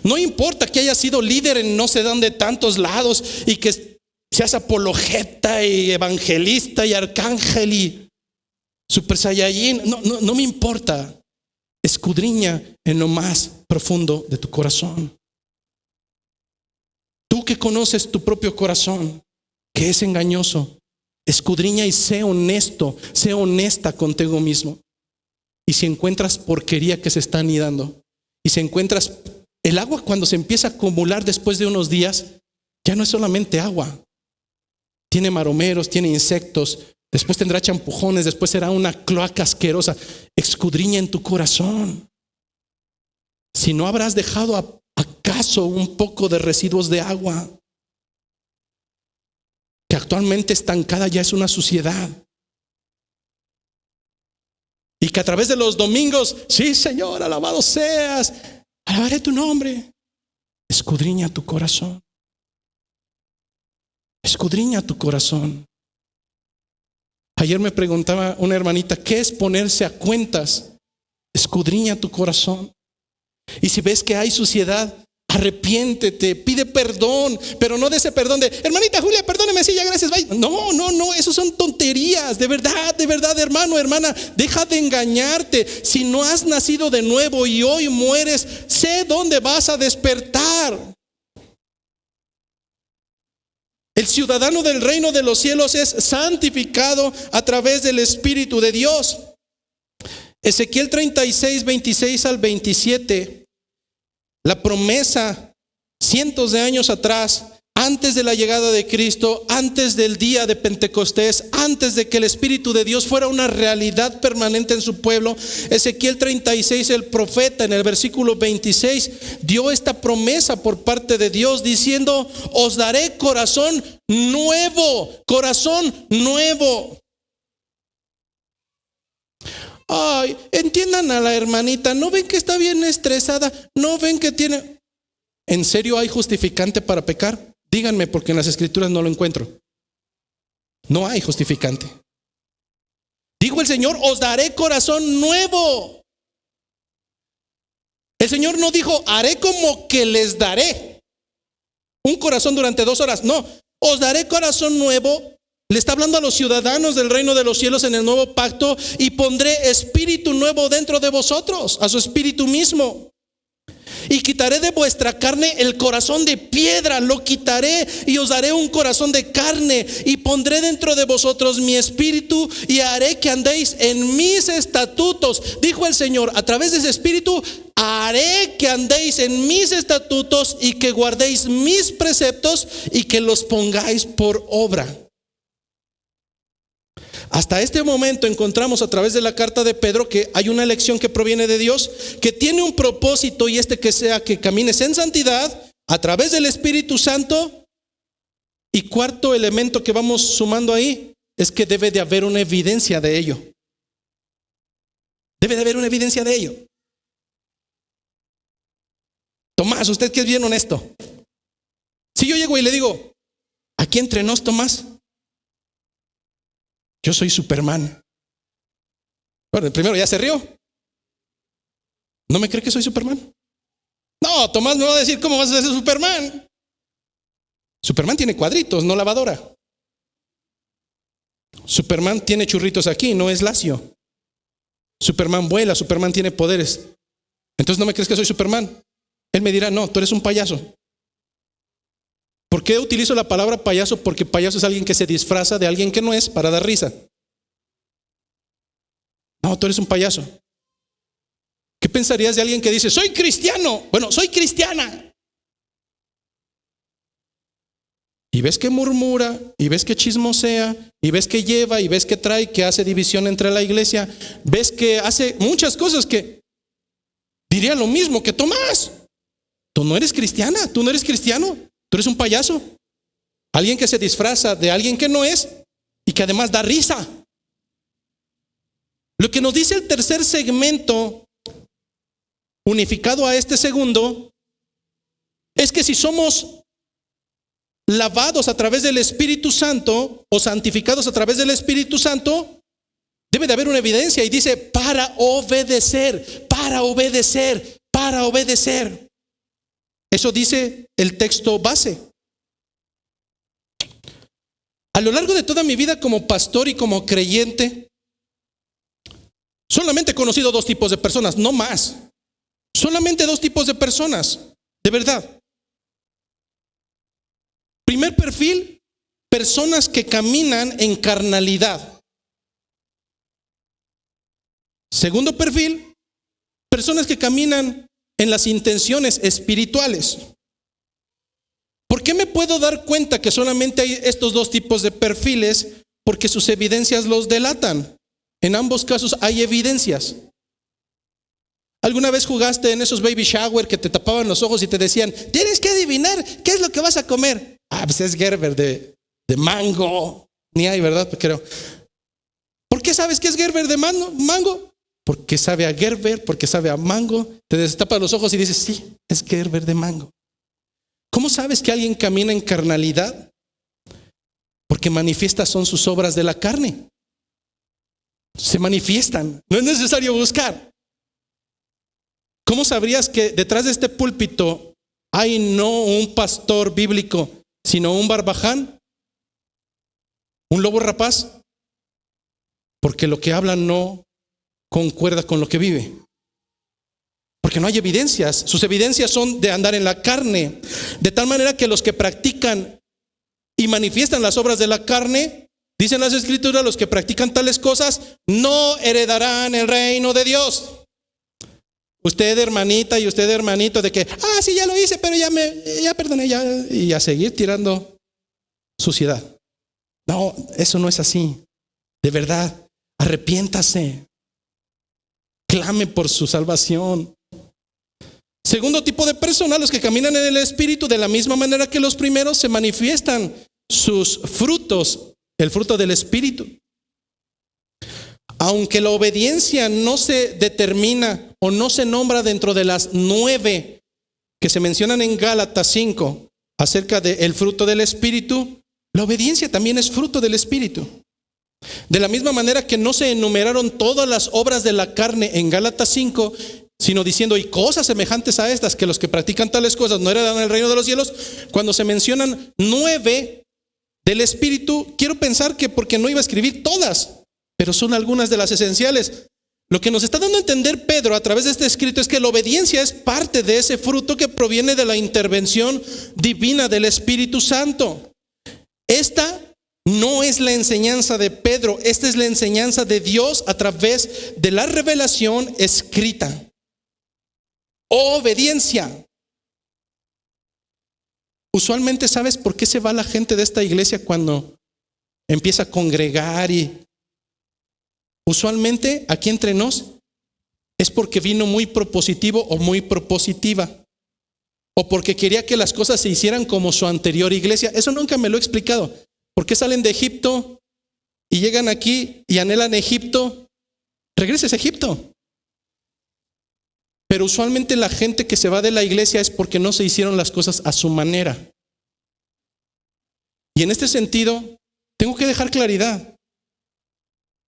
No importa que hayas sido líder en no sé dónde tantos lados y que seas apologeta y evangelista y arcángel y super saiyajin. No me importa. Escudriña en lo más profundo de tu corazón. Tú que conoces tu propio corazón, que es engañoso, escudriña y sé honesto, sé honesta contigo mismo. Y si encuentras porquería que se está anidando, y si encuentras el agua cuando se empieza a acumular después de unos días, ya no es solamente agua. Tiene maromeros, tiene insectos, después tendrá champujones, después será una cloaca asquerosa. Escudriña en tu corazón. si no habrás dejado acaso un poco de residuos de agua, que actualmente estancada ya es una suciedad. Y que a través de los domingos, sí Señor, alabado seas, alabaré tu nombre. Escudriña tu corazón. Escudriña tu corazón. Ayer me preguntaba una hermanita, ¿qué es ponerse a cuentas? Escudriña tu corazón. Y si ves que hay suciedad, arrepiéntete, pide perdón, pero no de ese perdón de, hermanita Julia, perdóneme, sí, ya gracias, bye. No, eso son tonterías, de verdad, hermano, hermana, deja de engañarte. Si no has nacido de nuevo y hoy mueres, sé dónde vas a despertar. El ciudadano del reino de los cielos es santificado a través del Espíritu de Dios. Ezequiel 36, 26 al 27, la promesa cientos de años atrás, antes de la llegada de Cristo, antes del día de Pentecostés, antes de que el Espíritu de Dios fuera una realidad permanente en su pueblo. Ezequiel 36, el profeta en el versículo 26 dio esta promesa por parte de Dios diciendo, os daré corazón nuevo, corazón nuevo. Ay, entiendan a la hermanita, ¿no ven que está bien estresada? ¿No ven que tiene? ¿En serio hay justificante para pecar? Díganme, porque en las escrituras no lo encuentro. No hay justificante. Dijo el Señor, os daré corazón nuevo. El Señor no dijo, haré como que les daré un corazón durante 2 horas. No, os daré corazón nuevo. Le está hablando a los ciudadanos del reino de los cielos en el nuevo pacto, y pondré espíritu nuevo dentro de vosotros, a su espíritu mismo. Y quitaré de vuestra carne el corazón de piedra, lo quitaré y os daré un corazón de carne, y pondré dentro de vosotros mi espíritu y haré que andéis en mis estatutos. Dijo el Señor, a través de ese espíritu haré que andéis en mis estatutos y que guardéis mis preceptos y que los pongáis por obra. Hasta este momento encontramos a través de la carta de Pedro que hay una elección que proviene de Dios, que tiene un propósito, y que sea que camines en santidad a través del Espíritu Santo. Y cuarto elemento que vamos sumando ahí es que debe de haber una evidencia de ello. Debe de haber una evidencia de ello. Tomás, usted que es bien honesto, si yo llego y le digo, aquí entre nos, Tomás, yo soy Superman. Bueno, primero ya se rió. ¿No me cree que soy Superman? No, Tomás me va a decir, ¿cómo vas a ser Superman? Superman tiene cuadritos, no lavadora. Superman tiene churritos aquí, no es lacio. Superman vuela, Superman tiene poderes. Entonces, ¿no me crees que soy Superman? Él me dirá, no, tú eres un payaso. ¿Por qué utilizo la palabra payaso? Porque payaso es alguien que se disfraza de alguien que no es para dar risa. No, tú eres un payaso. ¿Qué pensarías de alguien que dice, soy cristiano? Bueno, soy cristiana. Y ves que murmura, y ves que chismosea, y ves que lleva, y ves que trae, que hace división entre la iglesia. Ves que hace muchas cosas que diría lo mismo que Tomás. Tú no eres cristiana, tú no eres cristiano. Tú eres un payaso, alguien que se disfraza de alguien que no es y que además da risa. Lo que nos dice el tercer segmento, unificado a este segundo, es que si somos lavados a través del Espíritu Santo o santificados a través del Espíritu Santo, debe de haber una evidencia, y dice para obedecer, para obedecer, para obedecer. Eso dice el texto base. A lo largo de toda mi vida como pastor y como creyente, solamente he conocido 2 tipos de personas, no más. Solamente 2 tipos de personas, de verdad. Primer perfil, personas que caminan en carnalidad. Segundo perfil, personas que caminan en las intenciones espirituales. ¿Por qué me puedo dar cuenta que solamente hay estos 2 tipos de perfiles? Porque sus evidencias los delatan. En ambos casos hay evidencias. ¿Alguna vez jugaste en esos baby shower que te tapaban los ojos y te decían, tienes que adivinar qué es lo que vas a comer? Pues es Gerber de mango. Ni hay, ¿verdad? Creo. ¿Por qué sabes que es Gerber de mango? Porque sabe a Gerber, porque sabe a mango. Te destapas los ojos y dices, sí, es Gerber de mango. ¿Cómo sabes que alguien camina en carnalidad? Porque manifiestas son sus obras de la carne. Se manifiestan, no es necesario buscar. ¿Cómo sabrías que detrás de este púlpito hay no un pastor bíblico, sino un barbaján? ¿Un lobo rapaz? Porque lo que habla no concuerda con lo que vive. Porque no hay evidencias. Sus evidencias son de andar en la carne. De tal manera que los que practican y manifiestan las obras de la carne, dicen las Escrituras, los que practican tales cosas no heredarán el reino de Dios. Usted, hermanita, y usted, hermanito, de que, sí, ya lo hice, pero ya perdoné, y a seguir tirando suciedad. No, eso no es así. De verdad, arrepiéntase. Clame por su salvación. Segundo tipo de personas, los que caminan en el Espíritu, de la misma manera que los primeros, se manifiestan sus frutos, el fruto del Espíritu. Aunque la obediencia no se determina o no se nombra dentro de las 9 que se mencionan en Gálatas 5 acerca del fruto del Espíritu, la obediencia también es fruto del Espíritu. De la misma manera que no se enumeraron todas las obras de la carne en Gálatas 5, sino diciendo, y cosas semejantes a estas, que los que practican tales cosas no heredarán el reino de los cielos. Cuando se mencionan 9 del Espíritu, quiero pensar que porque no iba a escribir todas, pero son algunas de las esenciales. Lo que nos está dando a entender Pedro a través de este escrito es que la obediencia es parte de ese fruto que proviene de la intervención divina del Espíritu Santo. Esta no es la enseñanza de Pedro, esta es la enseñanza de Dios a través de la revelación escrita. Obediencia. Usualmente, ¿sabes por qué se va la gente de esta iglesia cuando empieza a congregar? Y usualmente, aquí entre nos, es porque vino muy propositivo o muy propositiva, o porque quería que las cosas se hicieran como su anterior iglesia. Eso nunca me lo he explicado. ¿Por qué salen de Egipto y llegan aquí y anhelan Egipto? Regreses a Egipto. Pero usualmente la gente que se va de la iglesia es porque no se hicieron las cosas a su manera. Y en este sentido, tengo que dejar claridad.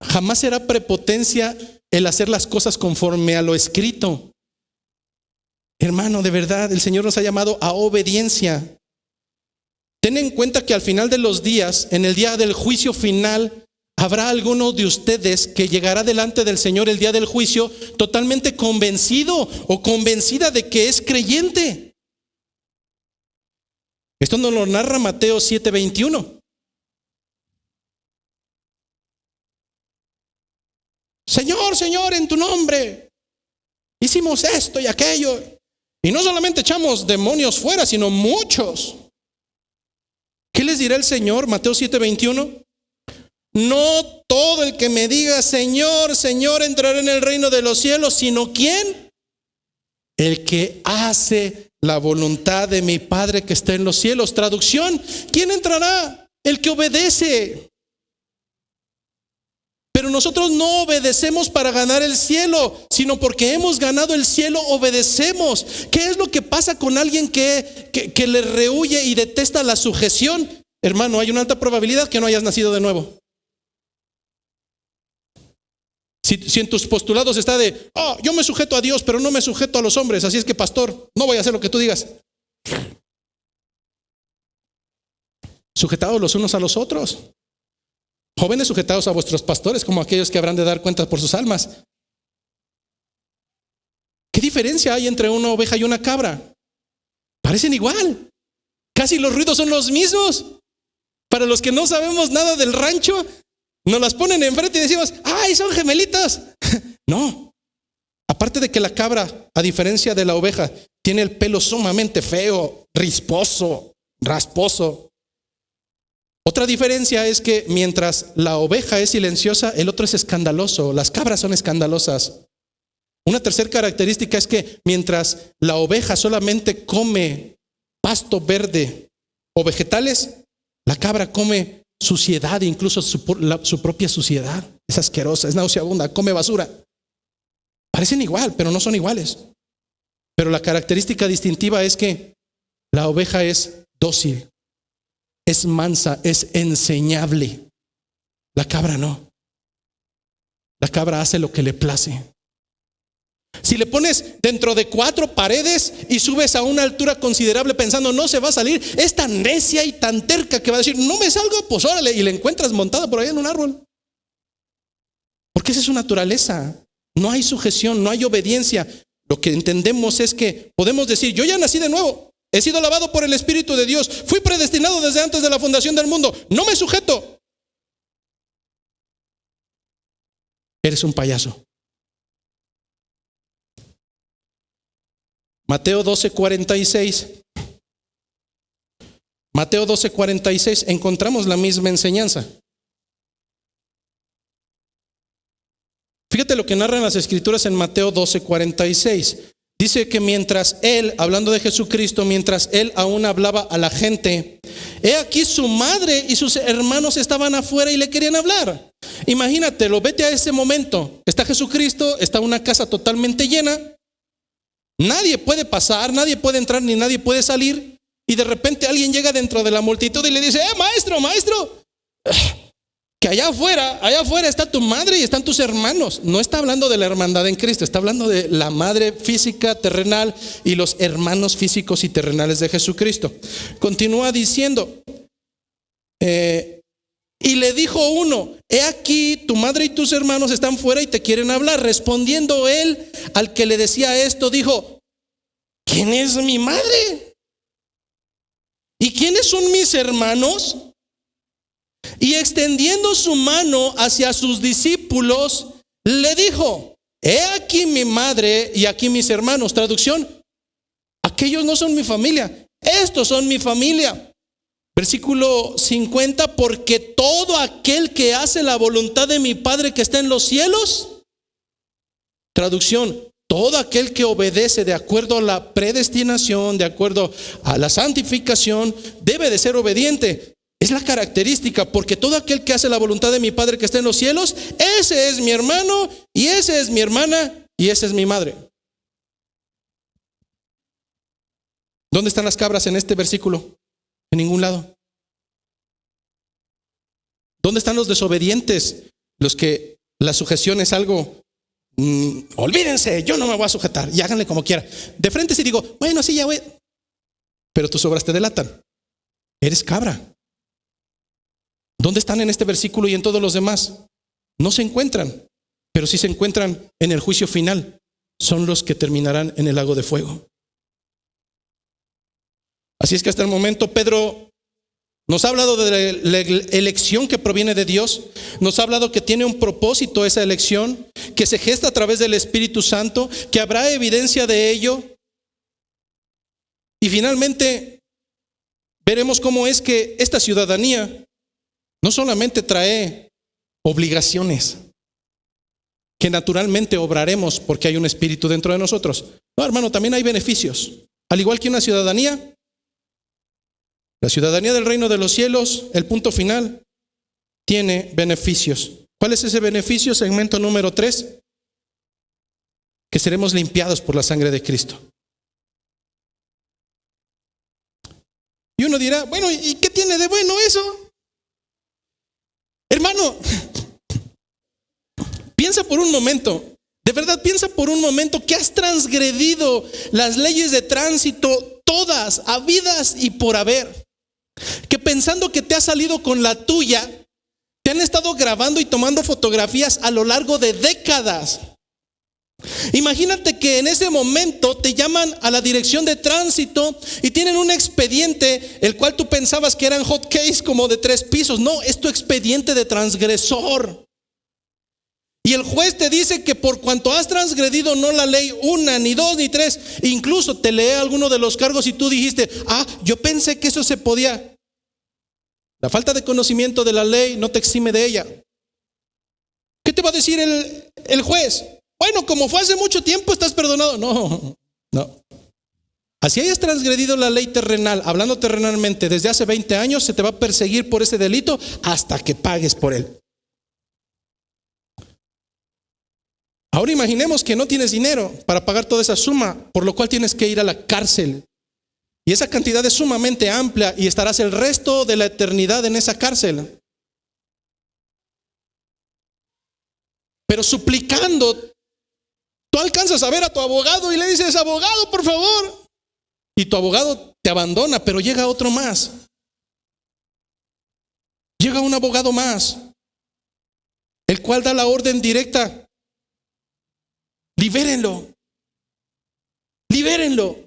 Jamás será prepotencia el hacer las cosas conforme a lo escrito. Hermano, de verdad, el Señor nos ha llamado a obediencia. Ten en cuenta que al final de los días, en el día del juicio final, habrá alguno de ustedes que llegará delante del Señor el día del juicio totalmente convencido o convencida de que es creyente. Esto nos lo narra Mateo 7:21. Señor, Señor, en tu nombre hicimos esto y aquello. Y no solamente echamos demonios fuera, sino muchos. ¿Qué les dirá el Señor? Mateo 7:21. No todo el que me diga Señor, Señor entrará en el reino de los cielos, sino ¿quién? El que hace la voluntad de mi Padre que está en los cielos. Traducción, ¿quién entrará? El que obedece. Pero nosotros no obedecemos para ganar el cielo, sino porque hemos ganado el cielo, obedecemos. ¿Qué es lo que pasa con alguien que le rehúye y detesta la sujeción? Hermano, hay una alta probabilidad que no hayas nacido de nuevo. Si en tus postulados está de, yo me sujeto a Dios, pero no me sujeto a los hombres, así es que pastor, no voy a hacer lo que tú digas. Sujetados los unos a los otros. Jóvenes, sujetados a vuestros pastores, como aquellos que habrán de dar cuentas por sus almas. ¿Qué diferencia hay entre una oveja y una cabra? Parecen igual. Casi los ruidos son los mismos. Para los que no sabemos nada del rancho, nos las ponen enfrente y decimos, ¡ay, son gemelitos! No. Aparte de que la cabra, a diferencia de la oveja, tiene el pelo sumamente feo, risposo, rasposo. Otra diferencia es que mientras la oveja es silenciosa, el otro es escandaloso. Las cabras son escandalosas. Una tercera característica es que mientras la oveja solamente come pasto verde o vegetales, la cabra come suciedad, incluso su propia suciedad. Es asquerosa, es nauseabunda, come basura. Parecen igual, pero no son iguales. Pero la característica distintiva es que la oveja es dócil, es mansa, es enseñable. La cabra no. La cabra hace lo que le place. Si le pones dentro de 4 paredes y subes a una altura considerable pensando no se va a salir, es tan necia y tan terca que va a decir no me salgo, pues órale, y la encuentras montada por ahí en un árbol. Porque esa es su naturaleza. No hay sujeción, no hay obediencia. Lo que entendemos es que podemos decir yo ya nací de nuevo, he sido lavado por el Espíritu de Dios, fui predestinado desde antes de la fundación del mundo, no me sujeto. Eres un payaso. Mateo 12:46. Mateo 12:46 encontramos la misma enseñanza. Fíjate lo que narran las Escrituras en Mateo 12:46. Dice que mientras él, hablando de Jesucristo, mientras él aún hablaba a la gente, he aquí su madre y sus hermanos estaban afuera y le querían hablar. Imagínatelo, vete a ese momento. Está Jesucristo, está una casa totalmente llena. Nadie puede pasar, nadie puede entrar, ni nadie puede salir. Y de repente alguien llega dentro de la multitud y le dice, maestro, que allá afuera está tu madre y están tus hermanos. No está hablando de la hermandad en Cristo, está hablando de la madre física terrenal y los hermanos físicos y terrenales de Jesucristo. Continúa diciendo, y le dijo uno, he aquí tu madre y tus hermanos están fuera y te quieren hablar. Respondiendo él al que le decía esto, dijo, ¿quién es mi madre? ¿Y quiénes son mis hermanos? Y extendiendo su mano hacia sus discípulos, le dijo, he aquí mi madre y aquí mis hermanos. Traducción, aquellos no son mi familia, estos son mi familia. Versículo 50, porque todo aquel que hace la voluntad de mi Padre que está en los cielos. Traducción, todo aquel que obedece de acuerdo a la predestinación, de acuerdo a la santificación, debe de ser obediente. Es la característica, porque todo aquel que hace la voluntad de mi Padre que está en los cielos, ese es mi hermano, y ese es mi hermana, y esa es mi madre. ¿Dónde están las cabras en este versículo? En ningún lado. ¿Dónde están los desobedientes? Los que la sujeción es algo, olvídense, yo no me voy a sujetar y háganle como quiera. De frente sí digo, bueno, sí, ya voy. Pero tus obras te delatan. Eres cabra. ¿Dónde están en este versículo y en todos los demás? No se encuentran, pero sí se encuentran en el juicio final. Son los que terminarán en el lago de fuego. Así es que hasta el momento Pedro nos ha hablado de la elección que proviene de Dios. Nos ha hablado que tiene un propósito esa elección, que se gesta a través del Espíritu Santo, que habrá evidencia de ello. Y finalmente veremos cómo es que esta ciudadanía no solamente trae obligaciones, que naturalmente obraremos porque hay un espíritu dentro de nosotros. No, hermano, también hay beneficios. Al igual que una ciudadanía, la ciudadanía del reino de los cielos, el punto final, tiene beneficios. ¿Cuál es ese beneficio? Segmento número 3, que seremos limpiados por la sangre de Cristo. Y uno dirá, bueno, ¿y qué tiene de bueno eso? Hermano, piensa por un momento, de verdad piensa por un momento que has transgredido las leyes de tránsito todas, habidas y por haber. Que pensando que te has salido con la tuya, te han estado grabando y tomando fotografías a lo largo de décadas. Imagínate que en ese momento te llaman a la dirección de tránsito y tienen un expediente, el cual tú pensabas que eran hot case como de 3 pisos. No, es tu expediente de transgresor. Y el juez te dice que por cuanto has transgredido no la ley 1, ni 2, ni 3, incluso te lee alguno de los cargos y tú dijiste, yo pensé que eso se podía. La falta de conocimiento de la ley no te exime de ella. ¿Qué te va a decir el juez? Bueno, como fue hace mucho tiempo, estás perdonado. No. Así hayas transgredido la ley terrenal, hablando terrenalmente, desde hace 20 años, se te va a perseguir por ese delito hasta que pagues por él. Ahora imaginemos que no tienes dinero para pagar toda esa suma, por lo cual tienes que ir a la cárcel. Y esa cantidad es sumamente amplia y estarás el resto de la eternidad en esa cárcel. Pero suplicando, tú alcanzas a ver a tu abogado y le dices, abogado, por favor. Y tu abogado te abandona, pero llega otro más. Llega un abogado más, el cual da la orden directa. Libérenlo. Libérenlo.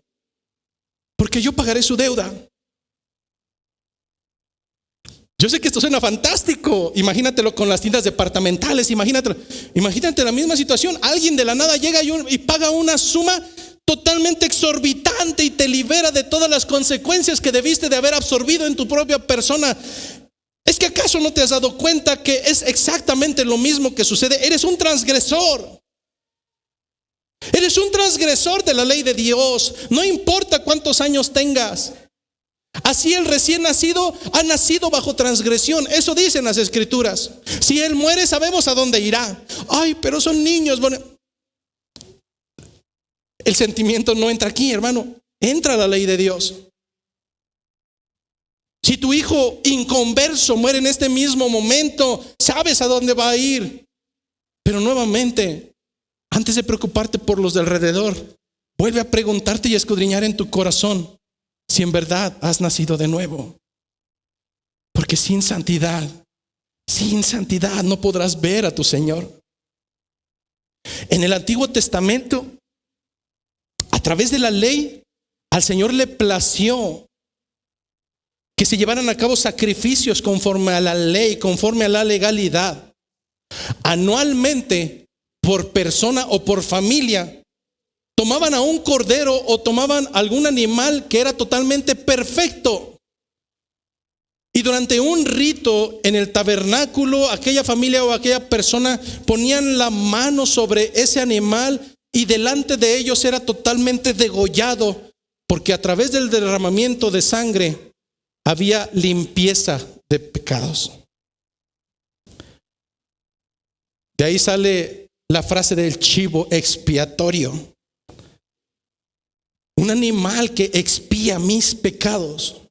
Porque yo pagaré su deuda. Yo sé que esto suena fantástico. Imagínatelo con las tiendas departamentales. Imagínate la misma situación. Alguien de la nada llega y paga una suma totalmente exorbitante y te libera de todas las consecuencias que debiste de haber absorbido en tu propia persona. ¿Es que acaso no te has dado cuenta que es exactamente lo mismo que sucede? Eres un transgresor. Eres un transgresor de la ley de Dios. No importa cuántos años tengas. Así el recién nacido ha nacido bajo transgresión. Eso dicen las escrituras. Si él muere, sabemos a dónde irá. Ay, pero son niños. Bueno, el sentimiento no entra aquí, hermano. Entra la ley de Dios. Si tu hijo inconverso muere en este mismo momento, sabes a dónde va a ir. Pero nuevamente, antes de preocuparte por los de alrededor, vuelve a preguntarte y a escudriñar en tu corazón si en verdad has nacido de nuevo. Porque sin santidad no podrás ver a tu Señor. En el Antiguo Testamento, a través de la ley, al Señor le plació que se llevaran a cabo sacrificios conforme a la ley, conforme a la legalidad. Anualmente, por persona o por familia, tomaban a un cordero o tomaban algún animal que era totalmente perfecto. Y durante un rito en el tabernáculo, aquella familia o aquella persona ponían la mano sobre ese animal y delante de ellos era totalmente degollado, porque a través del derramamiento de sangre había limpieza de pecados. De ahí sale la frase del chivo expiatorio. Un animal que expía mis pecados.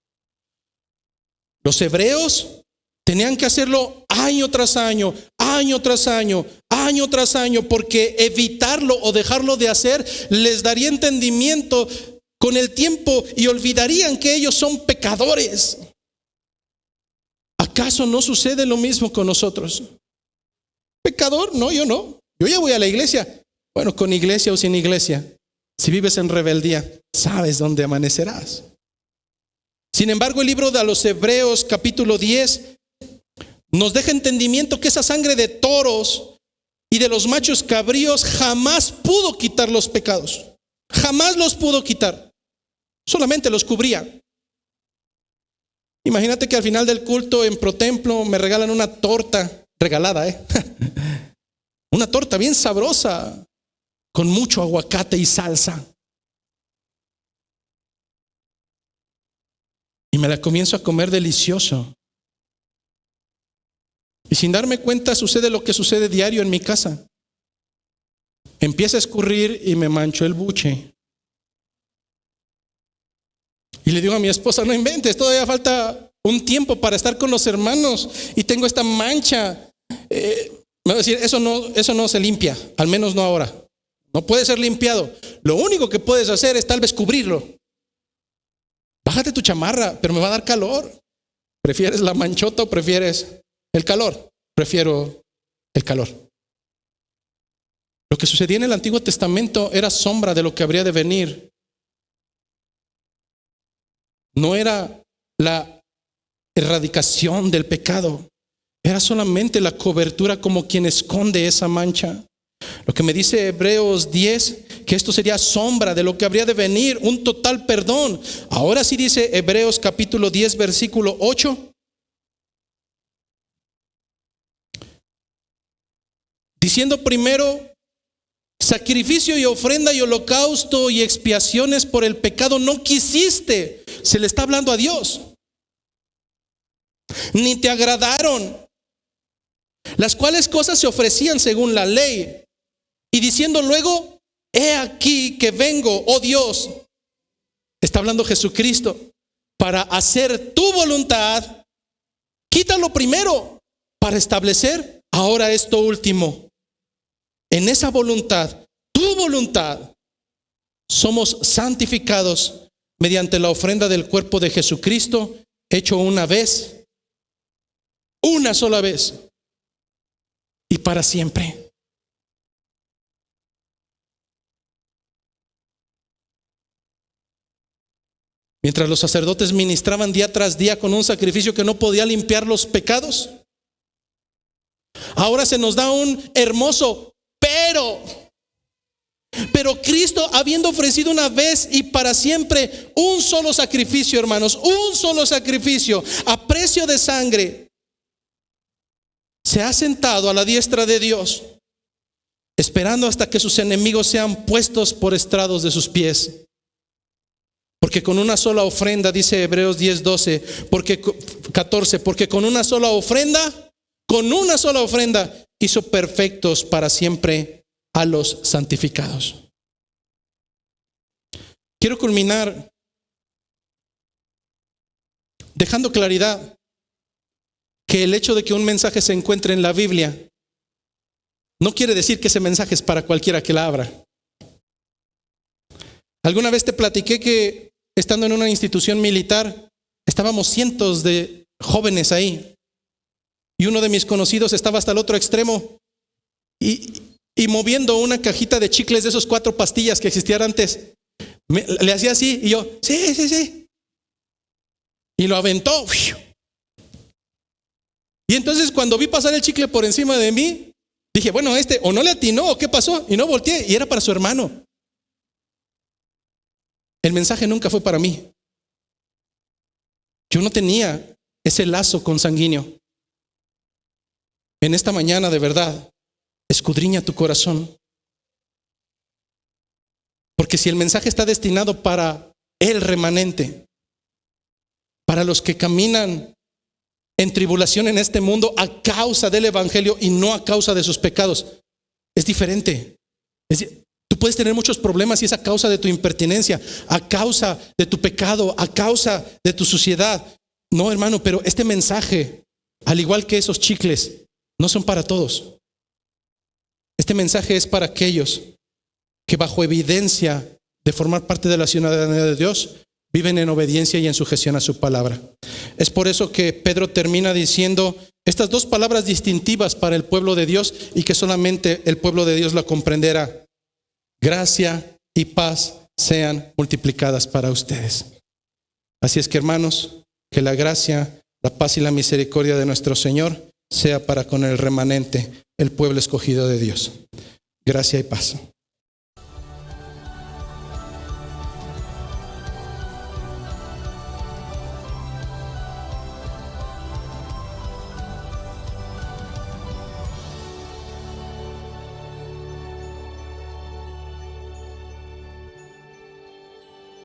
Los hebreos tenían que hacerlo año tras año, año tras año, año tras año, porque evitarlo o dejarlo de hacer les daría entendimiento con el tiempo y olvidarían que ellos son pecadores. ¿Acaso no sucede lo mismo con nosotros? ¿Pecador? No, yo no. Yo ya voy a la iglesia. Bueno, con iglesia o sin iglesia, si vives en rebeldía, sabes dónde amanecerás. Sin embargo, el libro de los Hebreos, capítulo 10, nos deja entendimiento que esa sangre de toros y de los machos cabríos jamás pudo quitar los pecados. Jamás los pudo quitar. Solamente los cubría. Imagínate que al final del culto en Protemplo me regalan una torta regalada, una torta bien sabrosa, con mucho aguacate y salsa. Y me la comienzo a comer delicioso. Y sin darme cuenta sucede lo que sucede diario en mi casa. Empieza a escurrir y me mancho el buche. Y le digo a mi esposa, no inventes, todavía falta un tiempo para estar con los hermanos y tengo esta mancha. Me va a decir, eso no se limpia, al menos no ahora. No puede ser limpiado. Lo único que puedes hacer es tal vez cubrirlo. Bájate tu chamarra, pero me va a dar calor. ¿Prefieres la manchota o prefieres el calor? Prefiero el calor. Lo que sucedía en el Antiguo Testamento era sombra de lo que habría de venir. No era la erradicación del pecado, era solamente la cobertura como quien esconde esa mancha. Lo que me dice Hebreos 10, que esto sería sombra de lo que habría de venir, un total perdón. Ahora sí dice Hebreos capítulo 10, versículo 8. Diciendo primero Sacrificio y ofrenda y holocausto y expiaciones por el pecado no quisiste. Se le está hablando a Dios. Ni te agradaron, las cuales cosas se ofrecían según la ley. Y diciendo luego, he aquí que vengo, oh Dios. Está hablando Jesucristo, para hacer tu voluntad. Quítalo primero para establecer ahora esto último. En esa voluntad, tu voluntad, somos santificados mediante la ofrenda del cuerpo de Jesucristo, hecho una vez, una sola vez y para siempre. Mientras los sacerdotes ministraban día tras día con un sacrificio que no podía limpiar los pecados, ahora se nos da un hermoso pero Cristo, habiendo ofrecido una vez y para siempre un solo sacrificio, hermanos, un solo sacrificio a precio de sangre, se ha sentado a la diestra de Dios, esperando hasta que sus enemigos sean puestos por estrados de sus pies. Porque con una sola ofrenda, dice Hebreos 10:12, 14, porque con una sola ofrenda hizo perfectos para siempre a los santificados. Quiero culminar dejando claridad que el hecho de que un mensaje se encuentre en la Biblia no quiere decir que ese mensaje es para cualquiera que la abra. Alguna vez te platiqué que estando en una institución militar, estábamos cientos de jóvenes ahí. Y uno de mis conocidos estaba hasta el otro extremo y moviendo una cajita de chicles de esos 4 pastillas que existían antes. Le hacía así y yo, sí. Y lo aventó. Y entonces cuando vi pasar el chicle por encima de mí, dije, bueno, o no le atinó o qué pasó. Y no volteé y era para su hermano. El mensaje nunca fue para mí. Yo no tenía ese lazo consanguíneo. En esta mañana, de verdad, escudriña tu corazón. Porque si el mensaje está destinado para el remanente, para los que caminan en tribulación en este mundo a causa del evangelio y no a causa de sus pecados, es diferente. Tú puedes tener muchos problemas y es a causa de tu impertinencia, a causa de tu pecado, a causa de tu suciedad. No, hermano, pero este mensaje, al igual que esos chicles, no son para todos. Este mensaje es para aquellos que bajo evidencia de formar parte de la ciudadanía de Dios, viven en obediencia y en sujeción a su palabra. Es por eso que Pedro termina diciendo estas 2 palabras distintivas para el pueblo de Dios y que solamente el pueblo de Dios la comprenderá. Gracia y paz sean multiplicadas para ustedes. Así es que, hermanos, que la gracia, la paz y la misericordia de nuestro Señor sea para con el remanente, el pueblo escogido de Dios. Gracia y paz.